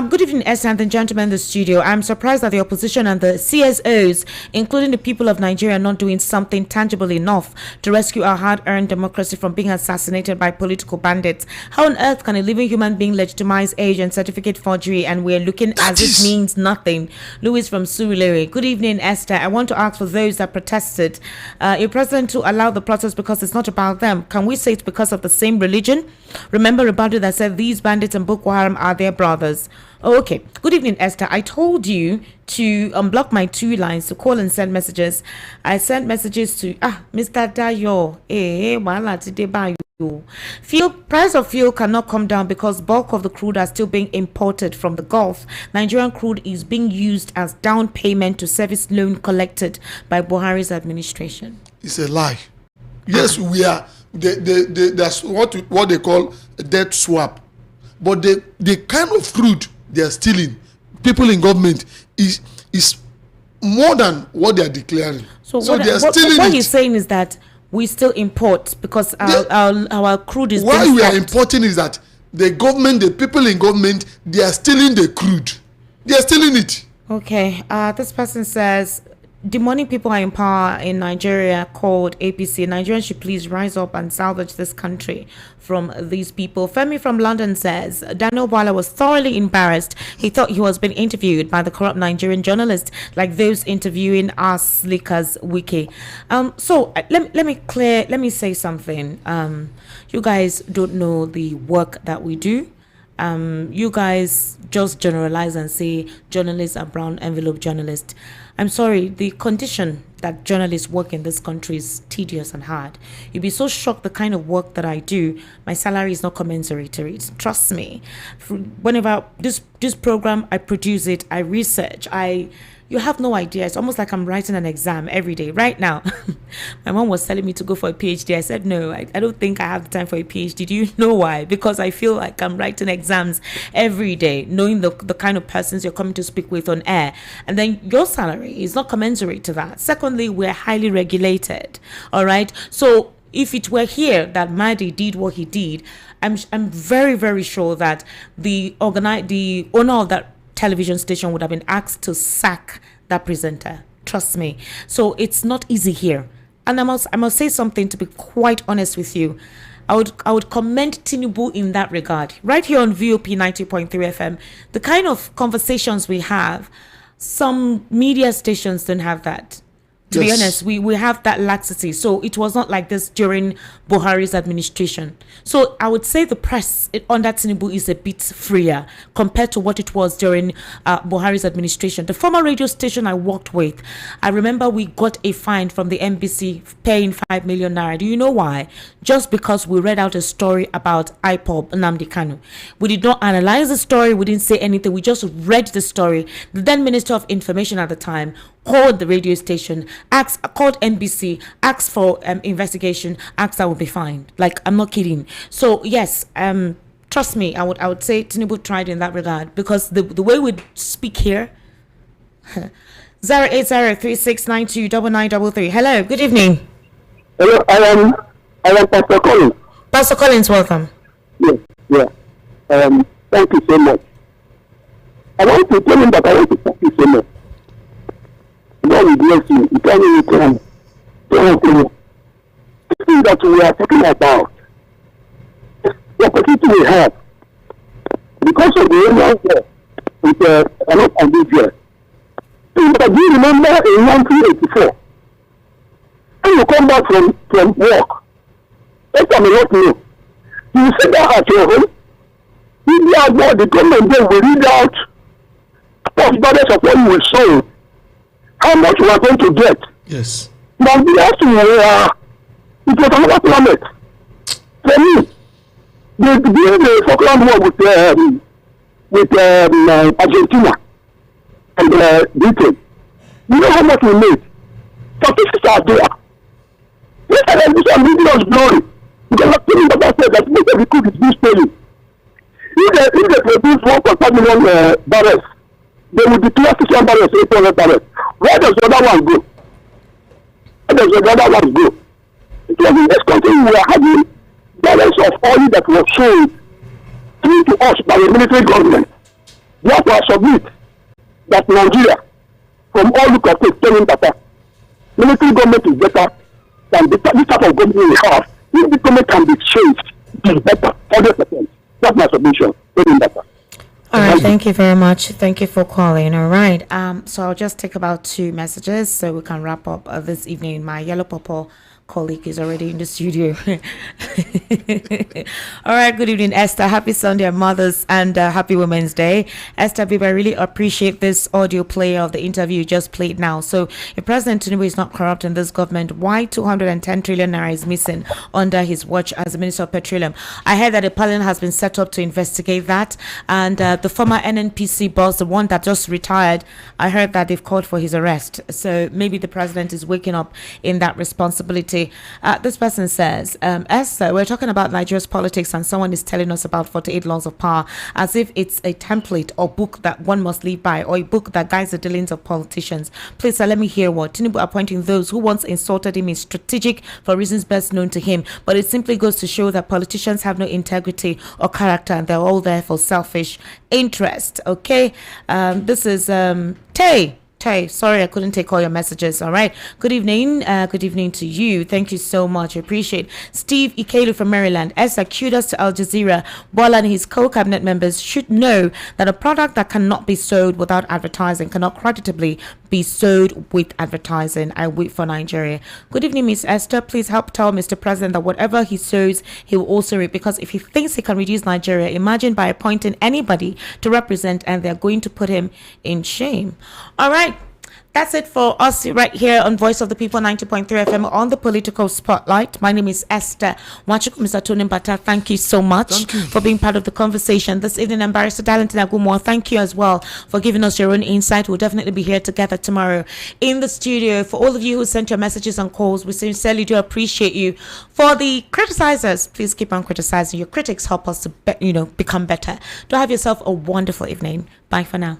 Good evening, Esther and the gentlemen in the studio. I'm surprised that the opposition and the CSOs, including the people of Nigeria, are not doing something tangible enough to rescue our hard-earned democracy from being assassinated by political bandits. How on earth can a living human being legitimize age and certificate forgery, and we're looking as it means nothing? Louis from Surulere. Good evening, Esther. I want to ask for those that protested. Your president to allow the protest because it's not about them. Can we say it's because of the same religion? Remember Ribadu that said these bandits and Boko Haram are their brothers. Oh, okay. Good evening, Esther. I told you to unblock my 2 lines to call and send messages. I sent messages to Mr. Dayo. Price of fuel cannot come down because bulk of the crude are still being imported from the Gulf. Nigerian crude is being used as down payment to service loan collected by Buhari's administration. It's a lie. Yes, we are. That's what they call a debt swap. But the kind of crude they are stealing, people in government, is more than what they are declaring. So they are stealing. What he's saying is that we still import because our crude is. Why we are importing is that the government, the people in government, they are stealing the crude. They are stealing it. Okay. This person says, the money people are in power in Nigeria called APC. Nigerians should please rise up and salvage this country from these people. Femi from London says, Daniel Bwala was thoroughly embarrassed. He thought he was being interviewed by the corrupt Nigerian journalists like those interviewing us slickers wiki. So let me say something. You guys don't know the work that we do. You guys just generalize and say journalists are brown envelope journalists. I'm sorry, the condition that journalists work in this country is tedious and hard. You'd be so shocked the kind of work that I do. My salary is not commensurate to it. Trust me. Whenever this program, I produce it, I research, you have no idea. It's almost like I'm writing an exam every day. Right now, my mom was telling me to go for a PhD. I said, no, I don't think I have the time for a PhD. Do you know why? Because I feel like I'm writing exams every day, knowing the kind of persons you're coming to speak with on air. And then your salary salary. It's not commensurate to that. Secondly, we're highly regulated. All right. So if it were here that Mahdi did what he did, I'm very, very sure that the owner of that television station would have been asked to sack that presenter. Trust me. So it's not easy here. And I must say something, to be quite honest with you. I would commend Tinubu in that regard. Right here on VOP 90.3 FM, the kind of conversations we have, some media stations don't have that. To be honest, we have that laxity. So it was not like this during Buhari's administration. So I would say the press under Tinubu is a bit freer compared to what it was during Buhari's administration. The former radio station I worked with, I remember we got a fine from the NBC paying 5 million naira. Do you know why? Just because we read out a story about IPOB Nnamdi Kanu. We did not analyze the story. We didn't say anything. We just read the story. The then Minister of Information at the time called the radio station, called NBC, asked for investigation, asked that would be fine. Like, I'm not kidding. So yes, trust me, I would say Tinubu tried in that regard, because the way we speak here. 08036929933. Hello, good evening. Hello, I am Pastor Collins. Pastor Collins, welcome. Yeah. Thank you so much. I want to tell him that I want to thank you so much. God will bless you. You can't even tell. The thing that we are talking about, the opportunity we have, because of the area with a lot of this year. Do you remember in 1984, when you come back from work, let me let you. You sit down at your home, the government then will read out budgets of what you will sow, how much you are going to get. Yes. Now we have to it was another planet. For me, the Falkland War with Argentina and Britain, you know how much we made? Statistics are there. This television giving us glory. Because I'm telling you that said that most of the cook is being stolen. If they produce 1.5 million barrels, they will declare 600 barrels, 800 barrels. Where does the other one go? It was in this country we were having barrels of oil that was sold to us by the military government. Therefore, I submit that Nigeria, from all look at it, telling that military government is better than this type of government we have. If the government can be changed, it is better, 100%. That's my submission. Very better. All right, thank you very much. Thank you for calling. All right, so I'll just take about 2 messages so we can wrap up this evening. My yellow purple colleague is already in the studio. All right, good evening, Esther. Happy Sunday, mothers, and happy Women's Day. Esther, I really appreciate this audio play of the interview you just played now. So if President Tinubu is not corrupt in this government, why 210 trillion naira is missing under his watch as the Minister of Petroleum? I heard that a panel has been set up to investigate that, and the former NNPC boss, the one that just retired, I heard that they've called for his arrest. So maybe the president is waking up in that responsibility. This person says, Esther, we're talking about Nigeria's politics and someone is telling us about 48 laws of power as if it's a template or book that one must live by, or a book that guides the dealings of politicians. Please let me hear what Tinubu appointing those who once insulted him is strategic for reasons best known to him, but it simply goes to show that politicians have no integrity or character and they're all there for selfish interest. Okay, this is Tay. Sorry, I couldn't take all your messages. All right. Good evening. Good evening to you. Thank you so much. I appreciate. Steve Ikelu from Maryland. Esther, kudos to Al Jazeera. Bwala and his co-cabinet members should know that a product that cannot be sold without advertising cannot creditably be sold with advertising. I wait for Nigeria. Good evening, Miss Esther. Please help tell Mr. President that whatever he sows, he will also reap. Because if he thinks he can reduce Nigeria, imagine by appointing anybody to represent, and they're going to put him in shame. All right. That's it for us right here on Voice of the People 90.3 FM on the Political Spotlight. My name is Esther Wachuku. Mr. Tony Mbata, thank you so much for being part of the conversation this evening. And Barrister Darlington Agumwa, thank you as well for giving us your own insight. We'll definitely be here together tomorrow in the studio. For all of you who sent your messages and calls, we sincerely do appreciate you. For the criticizers, please keep on criticizing. Your critics help us to become better. Do have yourself a wonderful evening. Bye for now.